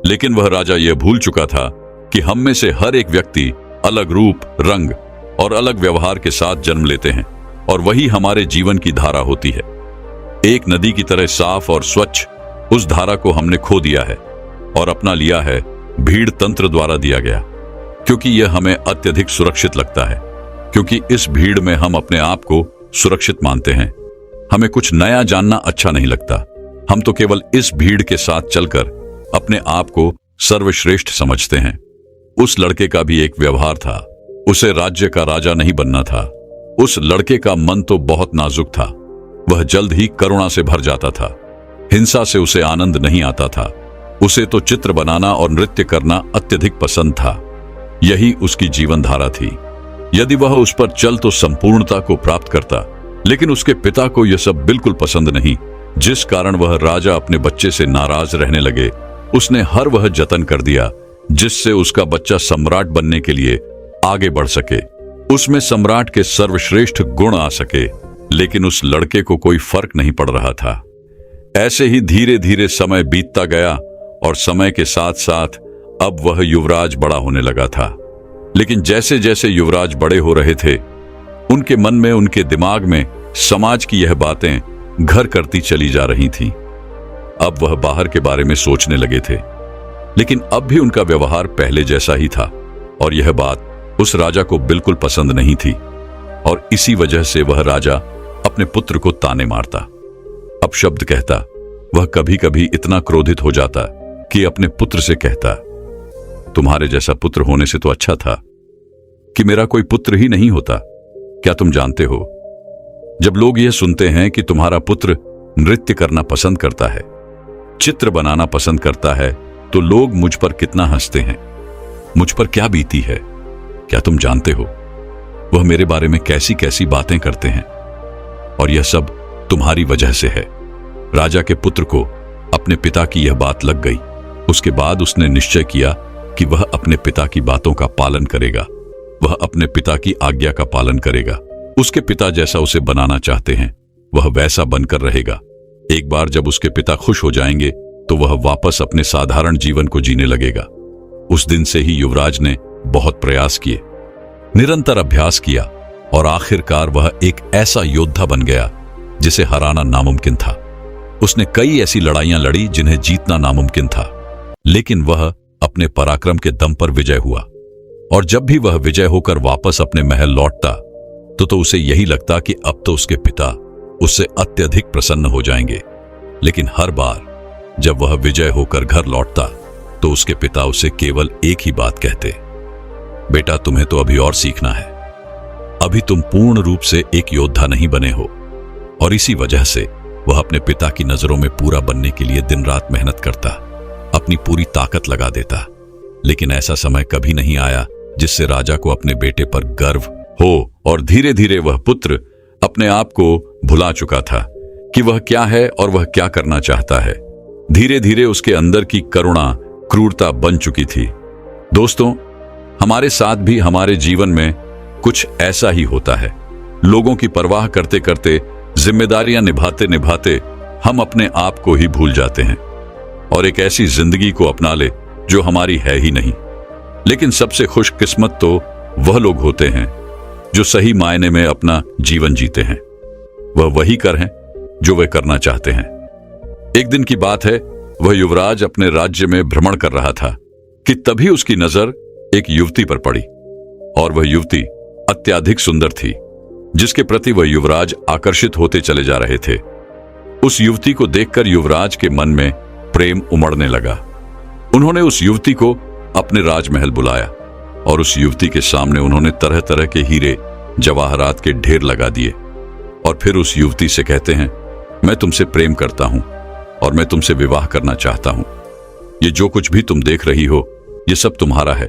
लेकिन वह राजा यह भूल चुका था कि हम में से हर एक व्यक्ति अलग रूप, रंग और अलग व्यवहार के साथ जन्म लेते हैं, और वही हमारे जीवन की धारा होती है। एक नदी की तरह साफ और स्वच्छ उस धारा को हमने खो दिया है और अपना लिया है भीड़ तंत्र द्वारा दिया गया, क्योंकि यह हमें अत्यधिक सुरक्षित लगता है। क्योंकि इस भीड़ में हम अपने आप को सुरक्षित मानते हैं। हमें कुछ नया जानना अच्छा नहीं लगता। हम तो केवल इस भीड़ के साथ चलकर अपने आप को सर्वश्रेष्ठ समझते हैं। उस लड़के का भी एक व्यवहार था। उसे राज्य का राजा नहीं बनना था। उस लड़के का मन तो बहुत नाजुक था। वह जल्द ही करुणा से भर जाता था। हिंसा से उसे आनंद नहीं आता था। उसे तो चित्र बनाना और नृत्य करना अत्यधिक पसंद था। यही उसकी जीवन धारा थी। यदि वह उस पर चल तो संपूर्णता को प्राप्त करता, लेकिन उसके पिता को यह सब बिल्कुल पसंद नहीं, जिस कारण वह राजा अपने बच्चे से नाराज रहने लगे। उसने हर वह जतन कर दिया जिससे उसका बच्चा सम्राट बनने के लिए आगे बढ़ सके, उसमें सम्राट के सर्वश्रेष्ठ गुण आ सके। लेकिन उस लड़के को कोई फर्क नहीं पड़ रहा था। ऐसे ही धीरे धीरे समय बीतता गया और समय के साथ साथ अब वह युवराज बड़ा होने लगा था। लेकिन जैसे जैसे युवराज बड़े हो रहे थे, उनके मन में, उनके दिमाग में समाज की यह बातें घर करती चली जा रही थीं। अब वह बाहर के बारे में सोचने लगे थे, लेकिन अब भी उनका व्यवहार पहले जैसा ही था, और यह बात उस राजा को बिल्कुल पसंद नहीं थी। और इसी वजह से वह राजा अपने पुत्र को ताने मारता, अपशब्द कहता। वह कभी कभी इतना क्रोधित हो जाता कि अपने पुत्र से कहता, तुम्हारे जैसा पुत्र होने से तो अच्छा था कि मेरा कोई पुत्र ही नहीं होता। क्या तुम जानते हो, जब लोग यह सुनते हैं कि तुम्हारा पुत्र नृत्य करना पसंद करता है, चित्र बनाना पसंद करता है, तो लोग मुझ पर कितना हंसते हैं, मुझ पर क्या बीती है। क्या तुम जानते हो, वह मेरे बारे में कैसी कैसी बातें करते हैं, और यह सब तुम्हारी वजह से है। राजा के पुत्र को अपने पिता की यह बात लग गई। उसके बाद उसने निश्चय किया कि वह अपने पिता की बातों का पालन करेगा, वह अपने पिता की आज्ञा का पालन करेगा। उसके पिता जैसा उसे बनाना चाहते हैं वह वैसा बनकर रहेगा। एक बार जब उसके पिता खुश हो जाएंगे तो वह वापस अपने साधारण जीवन को जीने लगेगा। उस दिन से ही युवराज ने बहुत प्रयास किए, निरंतर अभ्यास किया, और आखिरकार वह एक ऐसा योद्धा बन गया जिसे हराना नामुमकिन था। उसने कई ऐसी लड़ाइयां लड़ी जिन्हें जीतना नामुमकिन था, लेकिन वह अपने पराक्रम के दम पर विजय हुआ। और जब भी वह विजय होकर वापस अपने महल लौटता तो उसे यही लगता कि अब तो उसके पिता उससे अत्यधिक प्रसन्न हो जाएंगे। लेकिन हर बार जब वह विजय होकर घर लौटता तो उसके पिता उसे केवल एक ही बात कहते, बेटा तुम्हें तो अभी और सीखना है, अभी तुम पूर्ण रूप से एक योद्धा नहीं बने हो। और इसी वजह से वह अपने पिता की नजरों में पूरा बनने के लिए दिन रात मेहनत करता, अपनी पूरी ताकत लगा देता। लेकिन ऐसा समय कभी नहीं आया जिससे राजा को अपने बेटे पर गर्व हो, और धीरे धीरे वह पुत्र अपने आप को भुला चुका था कि वह क्या है और वह क्या करना चाहता है। धीरे धीरे उसके अंदर की करुणा क्रूरता बन चुकी थी। दोस्तों, हमारे साथ भी हमारे जीवन में कुछ ऐसा ही होता है। लोगों की परवाह करते करते, जिम्मेदारियां निभाते निभाते हम अपने आप को ही भूल जाते हैं और एक ऐसी जिंदगी को अपना ले जो हमारी है ही नहीं। लेकिन सबसे खुशकिस्मत तो वह लोग होते हैं जो सही मायने में अपना जीवन जीते हैं। वह वही कर हैं जो वे करना चाहते हैं। एक दिन की बात है, वह युवराज अपने राज्य में भ्रमण कर रहा था कि तभी उसकी नजर एक युवती पर पड़ी, और वह युवती अत्यधिक सुंदर थी, जिसके प्रति वह युवराज आकर्षित होते चले जा रहे थे। उस युवती को देखकर युवराज के मन में प्रेम उमड़ने लगा। उन्होंने उस युवती को अपने राजमहल बुलाया और उस युवती के सामने उन्होंने तरह तरह के हीरे जवाहरात के ढेर लगा दिए, और फिर उस युवती से कहते हैं, मैं तुमसे प्रेम करता हूं और मैं तुमसे विवाह करना चाहता हूं। ये जो कुछ भी तुम देख रही हो ये सब तुम्हारा है,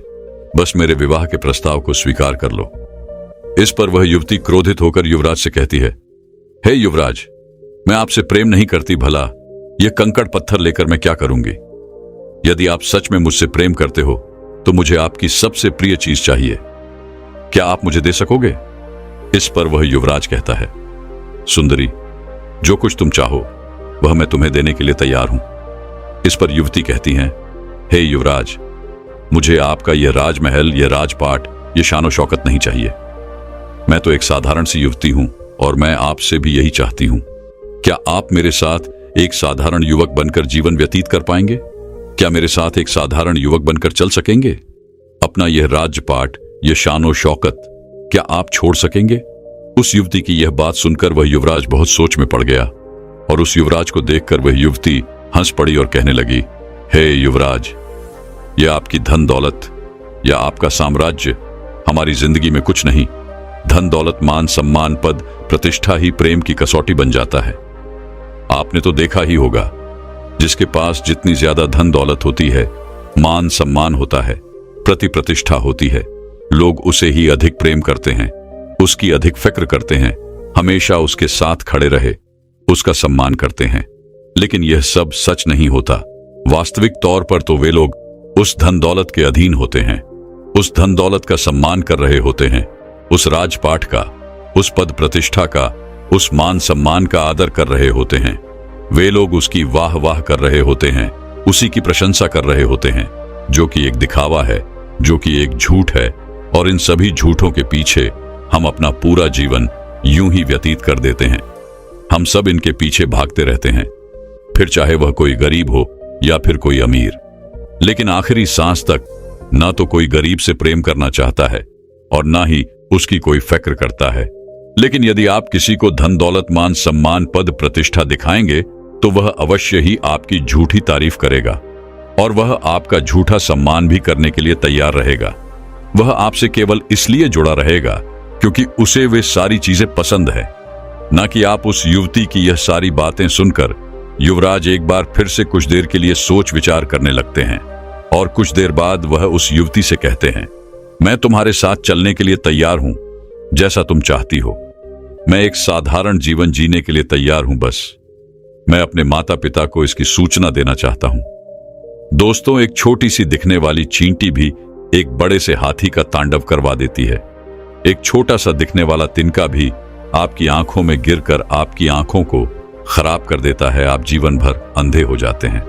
बस मेरे विवाह के प्रस्ताव को स्वीकार कर लो। इस पर वह युवती क्रोधित होकर युवराज से कहती है, हे युवराज, मैं आपसे प्रेम नहीं करती, भला यह कंकड़ पत्थर लेकर मैं क्या करूंगी? यदि आप सच में मुझसे प्रेम करते हो तो मुझे आपकी सबसे प्रिय चीज चाहिए, क्या आप मुझे दे सकोगे? इस पर वह युवराज कहता है, सुंदरी, जो कुछ तुम चाहो वह मैं तुम्हें देने के लिए तैयार हूं। इस पर युवती कहती है, हे युवराज, मुझे आपका यह राजमहल, यह राजपाट, यह शानो शौकत नहीं चाहिए। मैं तो एक साधारण सी युवती हूं और मैं आपसे भी यही चाहती हूं। क्या आप मेरे साथ एक साधारण युवक बनकर जीवन व्यतीत कर पाएंगे? क्या मेरे साथ एक साधारण युवक बनकर चल सकेंगे? अपना यह राजपाट, यह शानो शौकत क्या आप छोड़ सकेंगे? उस युवती की यह बात सुनकर वह युवराज बहुत सोच में पड़ गया, और उस युवराज को देखकर वह युवती हंस पड़ी और कहने लगी, हे युवराज, यह आपकी धन दौलत या आपका साम्राज्य हमारी जिंदगी में कुछ नहीं। धन दौलत, मान सम्मान, पद प्रतिष्ठा ही प्रेम की कसौटी बन जाता है। आपने तो देखा ही होगा, जिसके पास जितनी ज्यादा धन दौलत होती है, मान सम्मान होता है, प्रति प्रतिष्ठा होती है, लोग उसे ही अधिक प्रेम करते हैं, उसकी अधिक फिक्र करते हैं, हमेशा उसके साथ खड़े रहे, उसका सम्मान करते हैं। लेकिन यह सब सच नहीं होता। वास्तविक तौर पर तो वे लोग उस धन दौलत के अधीन होते हैं, उस धन दौलत का सम्मान कर रहे होते हैं, उस राजपाट का, उस पद प्रतिष्ठा का, उस मान सम्मान का आदर कर रहे होते हैं। वे लोग उसकी वाह वाह कर रहे होते हैं, उसी की प्रशंसा कर रहे होते हैं, जो कि एक दिखावा है, जो कि एक झूठ है। और इन सभी झूठों के पीछे हम अपना पूरा जीवन यूं ही व्यतीत कर देते हैं। हम सब इनके पीछे भागते रहते हैं, फिर चाहे वह कोई गरीब हो या फिर कोई अमीर। लेकिन आखिरी सांस तक ना तो कोई गरीब से प्रेम करना चाहता है और ना ही उसकी कोई फिक्र करता है। लेकिन यदि आप किसी को धन दौलत, मान सम्मान, पद प्रतिष्ठा दिखाएंगे तो वह अवश्य ही आपकी झूठी तारीफ करेगा, और वह आपका झूठा सम्मान भी करने के लिए तैयार रहेगा। वह आपसे केवल इसलिए जुड़ा रहेगा क्योंकि उसे वे सारी चीजें पसंद है, न कि आप उस युवती की यह सारी बातें सुनकर युवराज एक बार फिर से कुछ देर के लिए सोच विचार करने लगते हैं, और कुछ देर बाद वह उस युवती से कहते हैं, मैं तुम्हारे साथ चलने के लिए तैयार हूं, जैसा तुम चाहती हो। मैं एक साधारण जीवन जीने के लिए तैयार हूं। बस मैं अपने माता पिता को इसकी सूचना देना चाहता हूं। दोस्तों, एक छोटी सी दिखने वाली चींटी भी एक बड़े से हाथी का तांडव करवा देती है। एक छोटा सा दिखने वाला तिनका भी आपकी आंखों में गिरकर आपकी आंखों को खराब कर देता है। आप जीवन भर अंधे हो जाते हैं।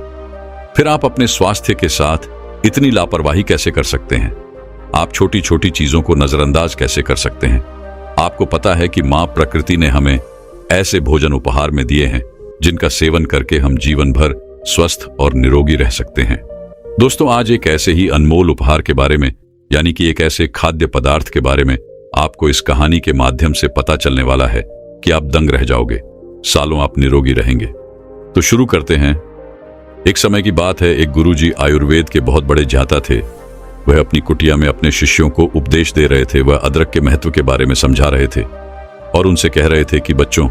फिर आप अपने स्वास्थ्य के साथ इतनी लापरवाही कैसे कर सकते हैं? आप छोटी छोटी चीजों को नजरअंदाज कैसे कर सकते हैं? आपको पता है कि मां प्रकृति ने हमें ऐसे भोजन उपहार में दिए हैं जिनका सेवन करके हम जीवन भर स्वस्थ और निरोगी रह सकते हैं। दोस्तों, आज एक ऐसे ही अनमोल उपहार के बारे में, यानी कि एक ऐसे खाद्य पदार्थ के बारे में आपको इस कहानी के माध्यम से पता चलने वाला है कि आप दंग रह जाओगे। सालों आप निरोगी रहेंगे। तो शुरू करते हैं। एक समय की बात है, एक गुरुजी आयुर्वेद के बहुत बड़े ज्ञाता थे। वह अपनी कुटिया में अपने शिष्यों को उपदेश दे रहे थे। वह अदरक के महत्व के बारे में समझा रहे थे और उनसे कह रहे थे कि बच्चों,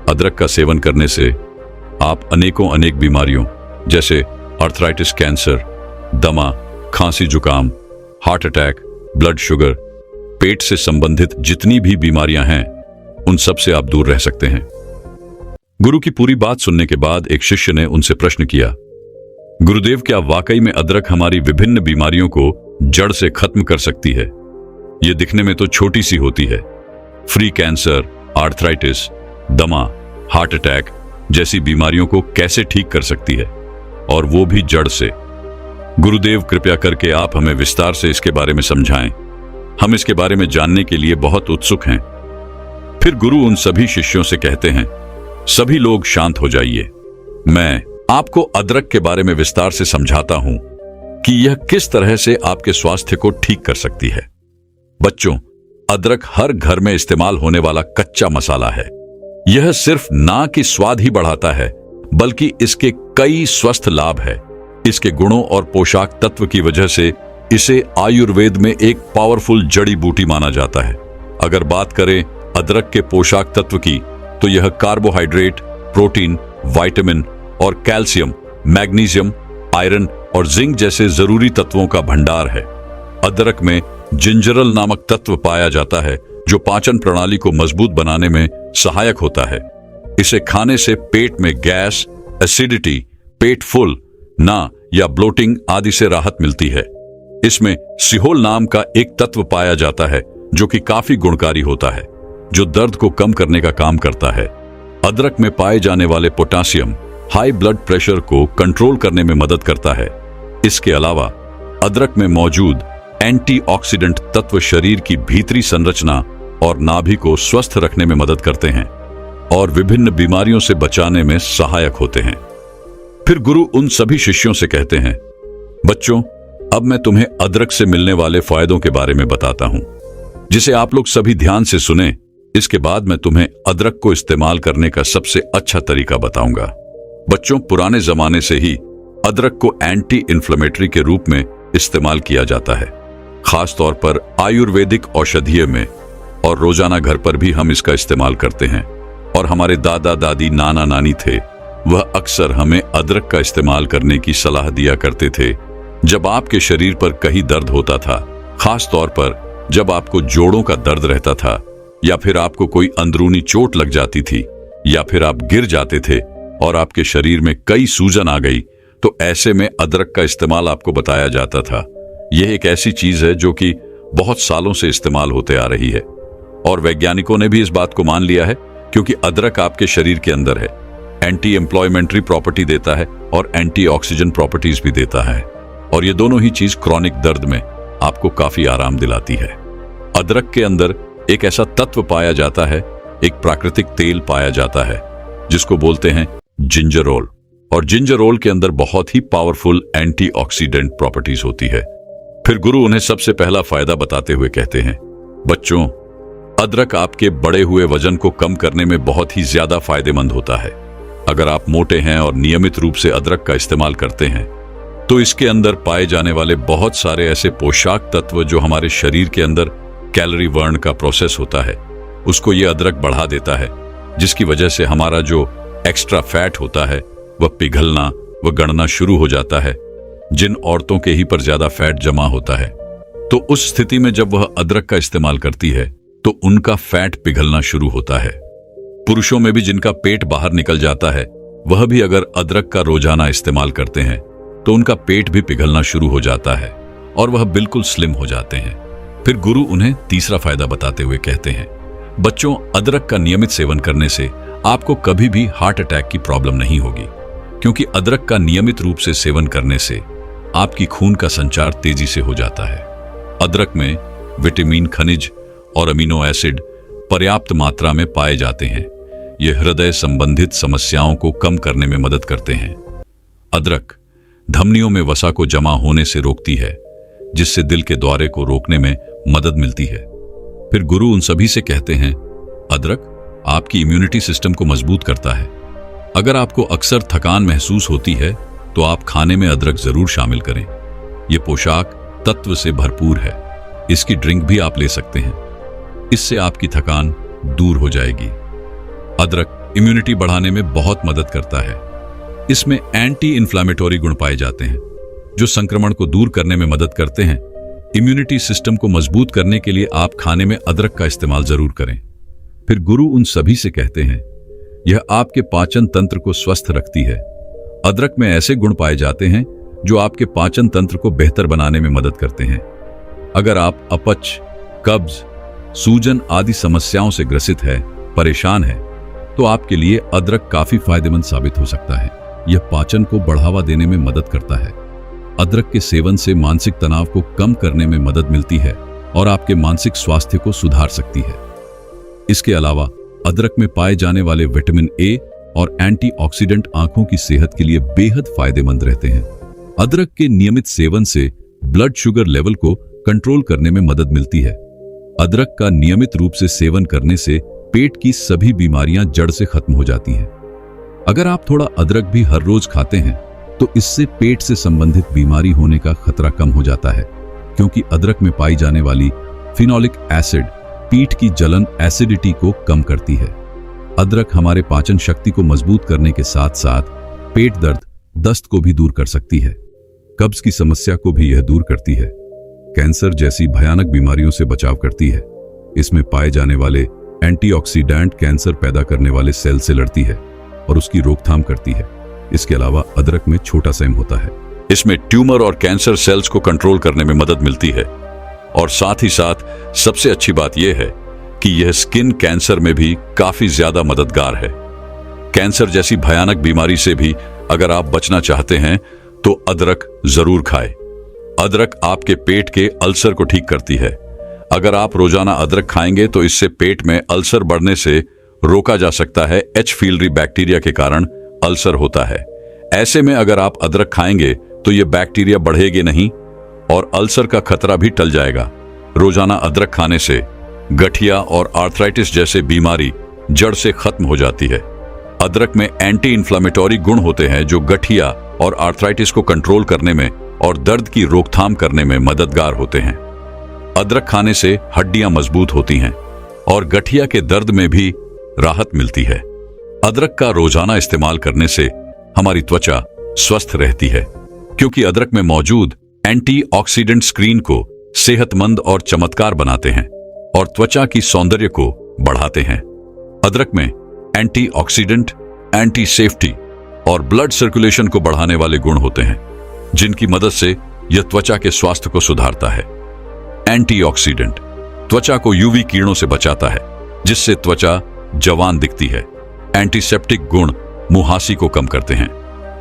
अदरक का सेवन करने से आप अनेक बीमारियों जैसे आर्थराइटिस, कैंसर, दमा, खांसी, जुकाम, हार्ट अटैक, ब्लड शुगर, पेट से संबंधित जितनी भी बीमारियां हैं उन सब से आप दूर रह सकते हैं। गुरु की पूरी बात सुनने के बाद एक शिष्य ने उनसे प्रश्न किया, गुरुदेव, क्या वाकई में अदरक हमारी विभिन्न बीमारियों को जड़ से खत्म कर सकती है? यह दिखने में तो छोटी सी होती है। फ्री कैंसर, आर्थराइटिस, दमा, हार्ट अटैक जैसी बीमारियों को कैसे ठीक कर सकती है, और वो भी जड़ से? गुरुदेव, कृपया करके आप हमें विस्तार से इसके बारे में समझाएं। हम इसके बारे में जानने के लिए बहुत उत्सुक हैं। फिर गुरु उन सभी शिष्यों से कहते हैं, सभी लोग शांत हो जाइए। मैं आपको अदरक के बारे में विस्तार से समझाता हूं कि यह किस तरह से आपके स्वास्थ्य को ठीक कर सकती है। बच्चों, अदरक हर घर में इस्तेमाल होने वाला कच्चा मसाला है। यह सिर्फ ना कि स्वाद ही बढ़ाता है, बल्कि इसके कई स्वस्थ लाभ है। इसके गुणों और पोषक तत्व की वजह से इसे आयुर्वेद में एक पावरफुल जड़ी बूटी माना जाता है। अगर बात करें अदरक के पोषक तत्व की, तो यह कार्बोहाइड्रेट, प्रोटीन, विटामिन और कैल्शियम, मैग्नीशियम, आयरन और जिंक जैसे जरूरी तत्वों का भंडार है। अदरक में जिंजरल नामक तत्व पाया जाता है जो पाचन प्रणाली को मजबूत बनाने में सहायक होता है। इसे खाने से पेट में गैस, एसिडिटी, पेट फुल ना या ब्लोटिंग आदि से राहत मिलती है। इसमें सिहोल नाम का एक तत्व पाया जाता है जो कि काफी गुणकारी होता है, जो दर्द को कम करने का काम करता है। अदरक में पाए जाने वाले पोटेशियम हाई ब्लड प्रेशर को कंट्रोल करने में मदद करता है। इसके अलावा अदरक में मौजूद एंटीऑक्सीडेंट तत्व शरीर की भीतरी संरचना और नाभि को स्वस्थ रखने में मदद करते हैं और विभिन्न बीमारियों से बचाने में सहायक होते हैं। फिर गुरु उन सभी शिष्यों से कहते हैं, बच्चों, अब मैं तुम्हें अदरक से मिलने वाले फायदों के बारे में बताता हूं, जिसे आप लोग सभी ध्यान से सुने। इसके बाद मैं तुम्हें अदरक को इस्तेमाल करने का सबसे अच्छा तरीका बताऊंगा। बच्चों, पुराने जमाने से ही अदरक को एंटी इन्फ्लेमेटरी के रूप में इस्तेमाल किया जाता है, खास तौर पर आयुर्वेदिक औषधीय में, और रोजाना घर पर भी हम इसका इस्तेमाल करते हैं। और हमारे दादा दादी, नाना नानी थे, वह अक्सर हमें अदरक का इस्तेमाल करने की सलाह दिया करते थे जब आपके शरीर पर कहीं दर्द होता था, खास तौर पर जब आपको जोड़ों का दर्द रहता था, या फिर आपको कोई अंदरूनी चोट लग जाती थी, या फिर आप गिर जाते थे और आपके शरीर में कई सूजन आ गई, तो ऐसे में अदरक का इस्तेमाल आपको बताया जाता था। यह एक ऐसी चीज है जो कि बहुत सालों से इस्तेमाल होते आ रही है, और वैज्ञानिकों ने भी इस बात को मान लिया है, क्योंकि अदरक आपके शरीर के अंदर है, एंटी एम्प्लॉयमेंट्री प्रॉपर्टी देता है और एंटीऑक्सीडेंट प्रॉपर्टीज भी देता है, और ये दोनों ही चीज क्रॉनिक दर्द में आपको काफी आराम दिलाती है। अदरक के अंदर एक ऐसा तत्व पाया जाता है, एक प्राकृतिक तेल पाया जाता है जिसको बोलते हैं जिंजरोल, और जिंजरोल के अंदर बहुत ही पावरफुल एंटीऑक्सीडेंट प्रॉपर्टीज होती है। फिर गुरु उन्हें सबसे पहला फायदा बताते हुए कहते हैं, बच्चों, अदरक आपके बढ़े हुए वजन को कम करने में बहुत ही ज्यादा फायदेमंद होता है। अगर आप मोटे हैं और नियमित रूप से अदरक का इस्तेमाल करते हैं, तो इसके अंदर पाए जाने वाले बहुत सारे ऐसे पोषक तत्व जो हमारे शरीर के अंदर कैलोरी बर्न का प्रोसेस होता है, उसको ये अदरक बढ़ा देता है, जिसकी वजह से हमारा जो एक्स्ट्रा फैट होता है वह पिघलना व गड़ना शुरू हो जाता है। जिन औरतों के ही पर ज्यादा फैट जमा होता है, तो उस स्थिति में जब वह अदरक का इस्तेमाल करती है तो उनका फैट पिघलना शुरू होता है। पुरुषों में भी जिनका पेट बाहर निकल जाता है, वह भी अगर अदरक का रोजाना इस्तेमाल करते हैं तो उनका पेट भी पिघलना शुरू हो जाता है और वह बिल्कुल स्लिम हो जाते हैं। फिर गुरु उन्हें तीसरा फायदा बताते हुए कहते हैं, बच्चों, अदरक का नियमित सेवन करने से आपको कभी भी हार्ट अटैक की प्रॉब्लम नहीं होगी, क्योंकि अदरक का नियमित रूप से सेवन करने से आपकी खून का संचार तेजी से हो जाता है। अदरक में विटामिन, खनिज और अमीनो एसिड पर्याप्त मात्रा में पाए जाते हैं। ये हृदय संबंधित समस्याओं को कम करने में मदद करते हैं। अदरक धमनियों में वसा को जमा होने से रोकती है, जिससे दिल के दौरे को रोकने में मदद मिलती है। फिर गुरु उन सभी से कहते हैं, अदरक आपकी इम्यूनिटी सिस्टम को मजबूत करता है। अगर आपको अक्सर थकान महसूस होती है तो आप खाने में अदरक जरूर शामिल करें। यह पोषक तत्व से भरपूर है। इसकी ड्रिंक भी आप ले सकते हैं। इससे आपकी थकान दूर हो जाएगी। अदरक इम्यूनिटी बढ़ाने में बहुत मदद करता है। इसमें एंटी इन्फ्लामेटरी गुण पाए जाते हैं, जो संक्रमण को दूर करने में मदद करते हैं। इम्यूनिटी सिस्टम को मजबूत करने के लिए आप खाने में अदरक का इस्तेमाल जरूर करें। फिर गुरु उन सभी से कहते हैं, यह आपके पाचन तंत्र को स्वस्थ रखती है। अदरक में ऐसे गुण पाए जाते हैं जो आपके पाचन तंत्र को बेहतर बनाने में मदद करते हैं। अगर आप अपच, कब्ज, सूजन आदि समस्याओं से ग्रसित है, परेशान है, तो आपके लिए अदरक काफी फायदेमंद साबित हो सकता है। यह पाचन को बढ़ावा देने में मदद करता है। अदरक के सेवन से मानसिक तनाव को कम करने में मदद मिलती है और आपके मानसिक स्वास्थ्य को सुधार सकती है। इसके अलावा अदरक में पाए जाने वाले विटामिन ए और एंटीऑक्सीडेंट आंखों की सेहत के लिए बेहद फायदेमंद रहते हैं। अदरक के नियमित सेवन से ब्लड शुगर लेवल को कंट्रोल करने में मदद मिलती है। अदरक का नियमित रूप से सेवन करने से पेट की सभी बीमारियां जड़ से खत्म हो जाती हैं। अगर आप थोड़ा अदरक भी हर रोज खाते हैं तो इससे पेट से संबंधित बीमारी होने का खतरा कम हो जाता है, क्योंकि अदरक में पाई जाने वाली फिनोलिक एसिड पीठ की जलन, एसिडिटी को कम करती है। अदरक हमारे पाचन शक्ति को मजबूत करने के साथ साथ पेट दर्द, दस्त को भी दूर कर सकती है। कब्ज की समस्या को भी यह दूर करती है। कैंसर जैसी भयानक बीमारियों से बचाव करती है। इसमें पाए जाने वाले एंटीऑक्सीडेंट कैंसर पैदा करने वाले सेल से लड़ती है और उसकी रोकथाम करती है। इसके अलावा अदरक में छोटा सेम होता है। इसमें ट्यूमर और कैंसर सेल्स को कंट्रोल करने में मदद मिलती है और साथ ही साथ सबसे अच्छी बात यह है कि यह स्किन कैंसर में भी काफी ज्यादा मददगार है। कैंसर जैसी भयानक बीमारी से भी अगर आप बचना चाहते हैं तो अदरक जरूर खाएं। अदरक आपके पेट के अल्सर को ठीक करती है। अगर आप रोजाना अदरक खाएंगे तो इससे पेट में अल्सर बढ़ने से रोका जा सकता है। एच पीलरी बैक्टीरिया के कारण अल्सर होता है। ऐसे में अगर आप अदरक खाएंगे तो यह बैक्टीरिया बढ़ेगी नहीं और अल्सर का खतरा भी टल जाएगा। रोजाना अदरक खाने से गठिया और आर्थराइटिस जैसे बीमारी जड़ से खत्म हो जाती है। अदरक में एंटी इन्फ्लामेटरी गुण होते हैं जो गठिया और आर्थराइटिस को कंट्रोल करने में और दर्द की रोकथाम करने में मददगार होते हैं। अदरक खाने से हड्डियां मजबूत होती हैं और गठिया के दर्द में भी राहत मिलती है। अदरक का रोजाना इस्तेमाल करने से हमारी त्वचा स्वस्थ रहती है, क्योंकि अदरक में मौजूद एंटीऑक्सीडेंट स्क्रीन को सेहतमंद और चमत्कार बनाते हैं और त्वचा की सौंदर्य को बढ़ाते हैं। अदरक में एंटीऑक्सीडेंट, एंटी सेफ्टी और ब्लड सर्कुलेशन को बढ़ाने वाले गुण होते हैं, जिनकी मदद से यह त्वचा के स्वास्थ्य को सुधारता है। एंटीऑक्सीडेंट त्वचा को यूवी किरणों से बचाता है, जिससे त्वचा जवान दिखती है। एंटीसेप्टिक गुण मुहासी को कम करते हैं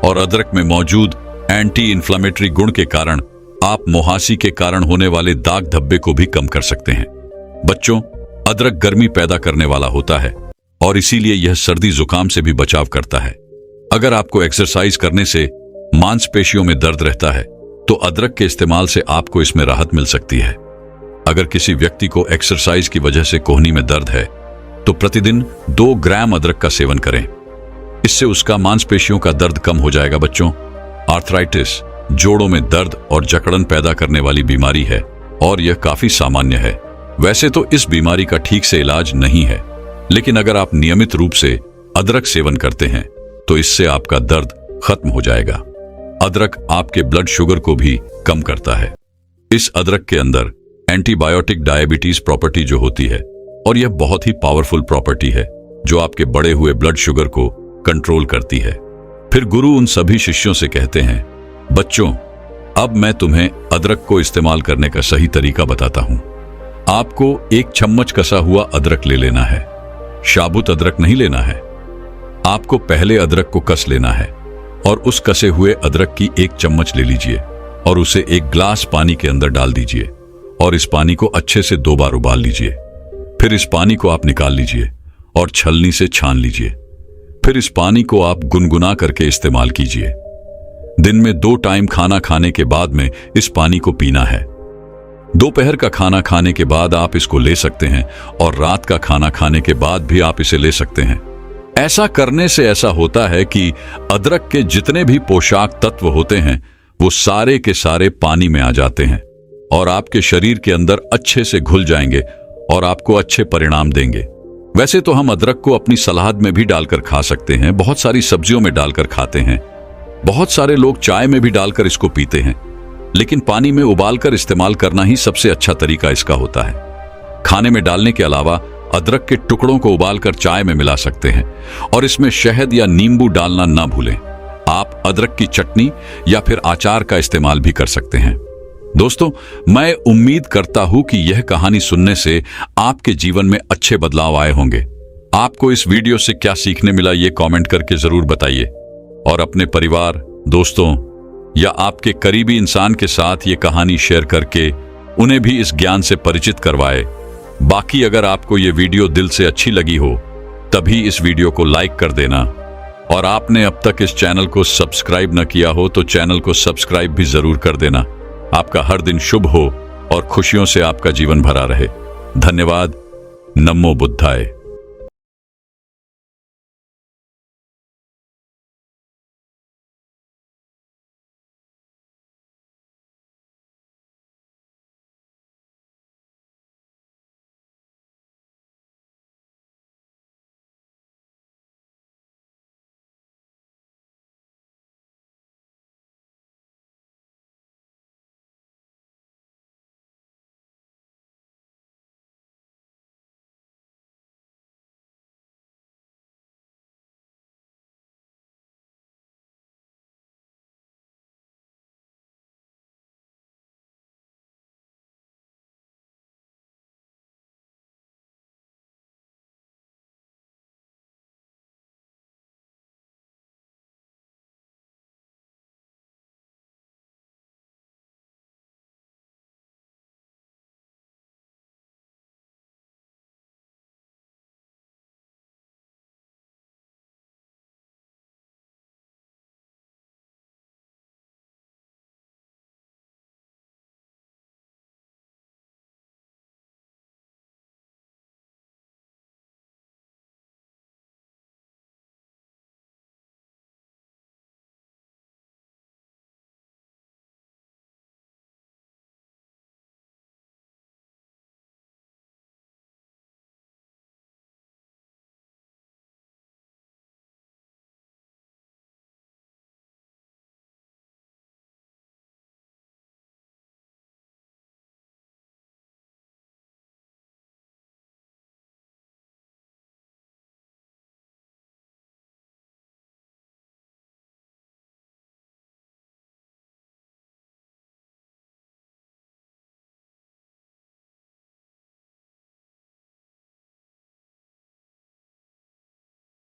और अदरक में मौजूद एंटी इन्फ्लामेटरी गुण के कारण आप मुहासी के कारण होने वाले दाग धब्बे को भी कम कर सकते हैं। बच्चों, अदरक गर्मी पैदा करने वाला होता है और इसीलिए यह सर्दी जुकाम से भी बचाव करता है। अगर आपको एक्सरसाइज करने से मांसपेशियों में दर्द रहता है तो अदरक के इस्तेमाल से आपको इसमें राहत मिल सकती है। अगर किसी व्यक्ति को एक्सरसाइज की वजह से कोहनी में दर्द है तो प्रतिदिन 2 ग्राम अदरक का सेवन करें। इससे उसका मांसपेशियों का दर्द कम हो जाएगा। बच्चों, आर्थराइटिस जोड़ों में दर्द और जकड़न पैदा करने वाली बीमारी है और यह काफी सामान्य है। वैसे तो इस बीमारी का ठीक से इलाज नहीं है, लेकिन अगर आप नियमित रूप से अदरक सेवन करते हैं तो इससे आपका दर्द खत्म हो जाएगा। अदरक आपके ब्लड शुगर को भी कम करता है। इस अदरक के अंदर एंटीबायोटिक डायबिटीज प्रॉपर्टी जो होती है और यह बहुत ही पावरफुल प्रॉपर्टी है जो आपके बढ़े हुए ब्लड शुगर को कंट्रोल करती है। फिर गुरु उन सभी शिष्यों से कहते हैं, बच्चों, अब मैं तुम्हें अदरक को इस्तेमाल करने का सही तरीका बताता हूं। आपको 1 चम्मच कसा हुआ अदरक ले लेना है। साबुत अदरक नहीं लेना है। आपको पहले अदरक को कस लेना है और उस कसे हुए अदरक की 1 चम्मच ले लीजिए और उसे 1 ग्लास पानी के अंदर डाल दीजिए और इस पानी को अच्छे से 2 बार उबाल लीजिए। फिर इस पानी को आप निकाल लीजिए और छलनी से छान लीजिए। फिर इस पानी को आप गुनगुना करके इस्तेमाल कीजिए। दिन में 2 टाइम खाना खाने के बाद में इस पानी को पीना है। दोपहर का खाना खाने के बाद आप इसको ले सकते हैं और रात का खाना खाने के बाद भी आप इसे ले सकते हैं। ऐसा करने से ऐसा होता है कि अदरक के जितने भी पोषक तत्व होते हैं वो सारे के सारे पानी में आ जाते हैं और आपके शरीर के अंदर अच्छे से घुल जाएंगे और आपको अच्छे परिणाम देंगे। वैसे तो हम अदरक को अपनी सलाद में भी डालकर खा सकते हैं, बहुत सारी सब्जियों में डालकर खाते हैं, बहुत सारे लोग चाय में भी डालकर इसको पीते हैं, लेकिन पानी में उबालकर इस्तेमाल करना ही सबसे अच्छा तरीका इसका होता है। खाने में डालने के अलावा अदरक के टुकड़ों को उबालकर चाय में मिला सकते हैं और इसमें शहद या नींबू डालना ना भूलें। आप अदरक की चटनी या फिर अचार का इस्तेमाल भी कर सकते हैं। दोस्तों, मैं उम्मीद करता हूं कि यह कहानी सुनने से आपके जीवन में अच्छे बदलाव आए होंगे। आपको इस वीडियो से क्या सीखने मिला ये कमेंट करके जरूर बताइए और अपने परिवार, दोस्तों या आपके करीबी इंसान के साथ ये कहानी शेयर करके उन्हें भी इस ज्ञान से परिचित करवाए। बाकी अगर आपको ये वीडियो दिल से अच्छी लगी हो तभी इस वीडियो को लाइक कर देना और आपने अब तक इस चैनल को सब्सक्राइब न किया हो तो चैनल को सब्सक्राइब भी जरूर कर देना। आपका हर दिन शुभ हो और खुशियों से आपका जीवन भरा रहे। धन्यवाद। नमो बुद्धाय।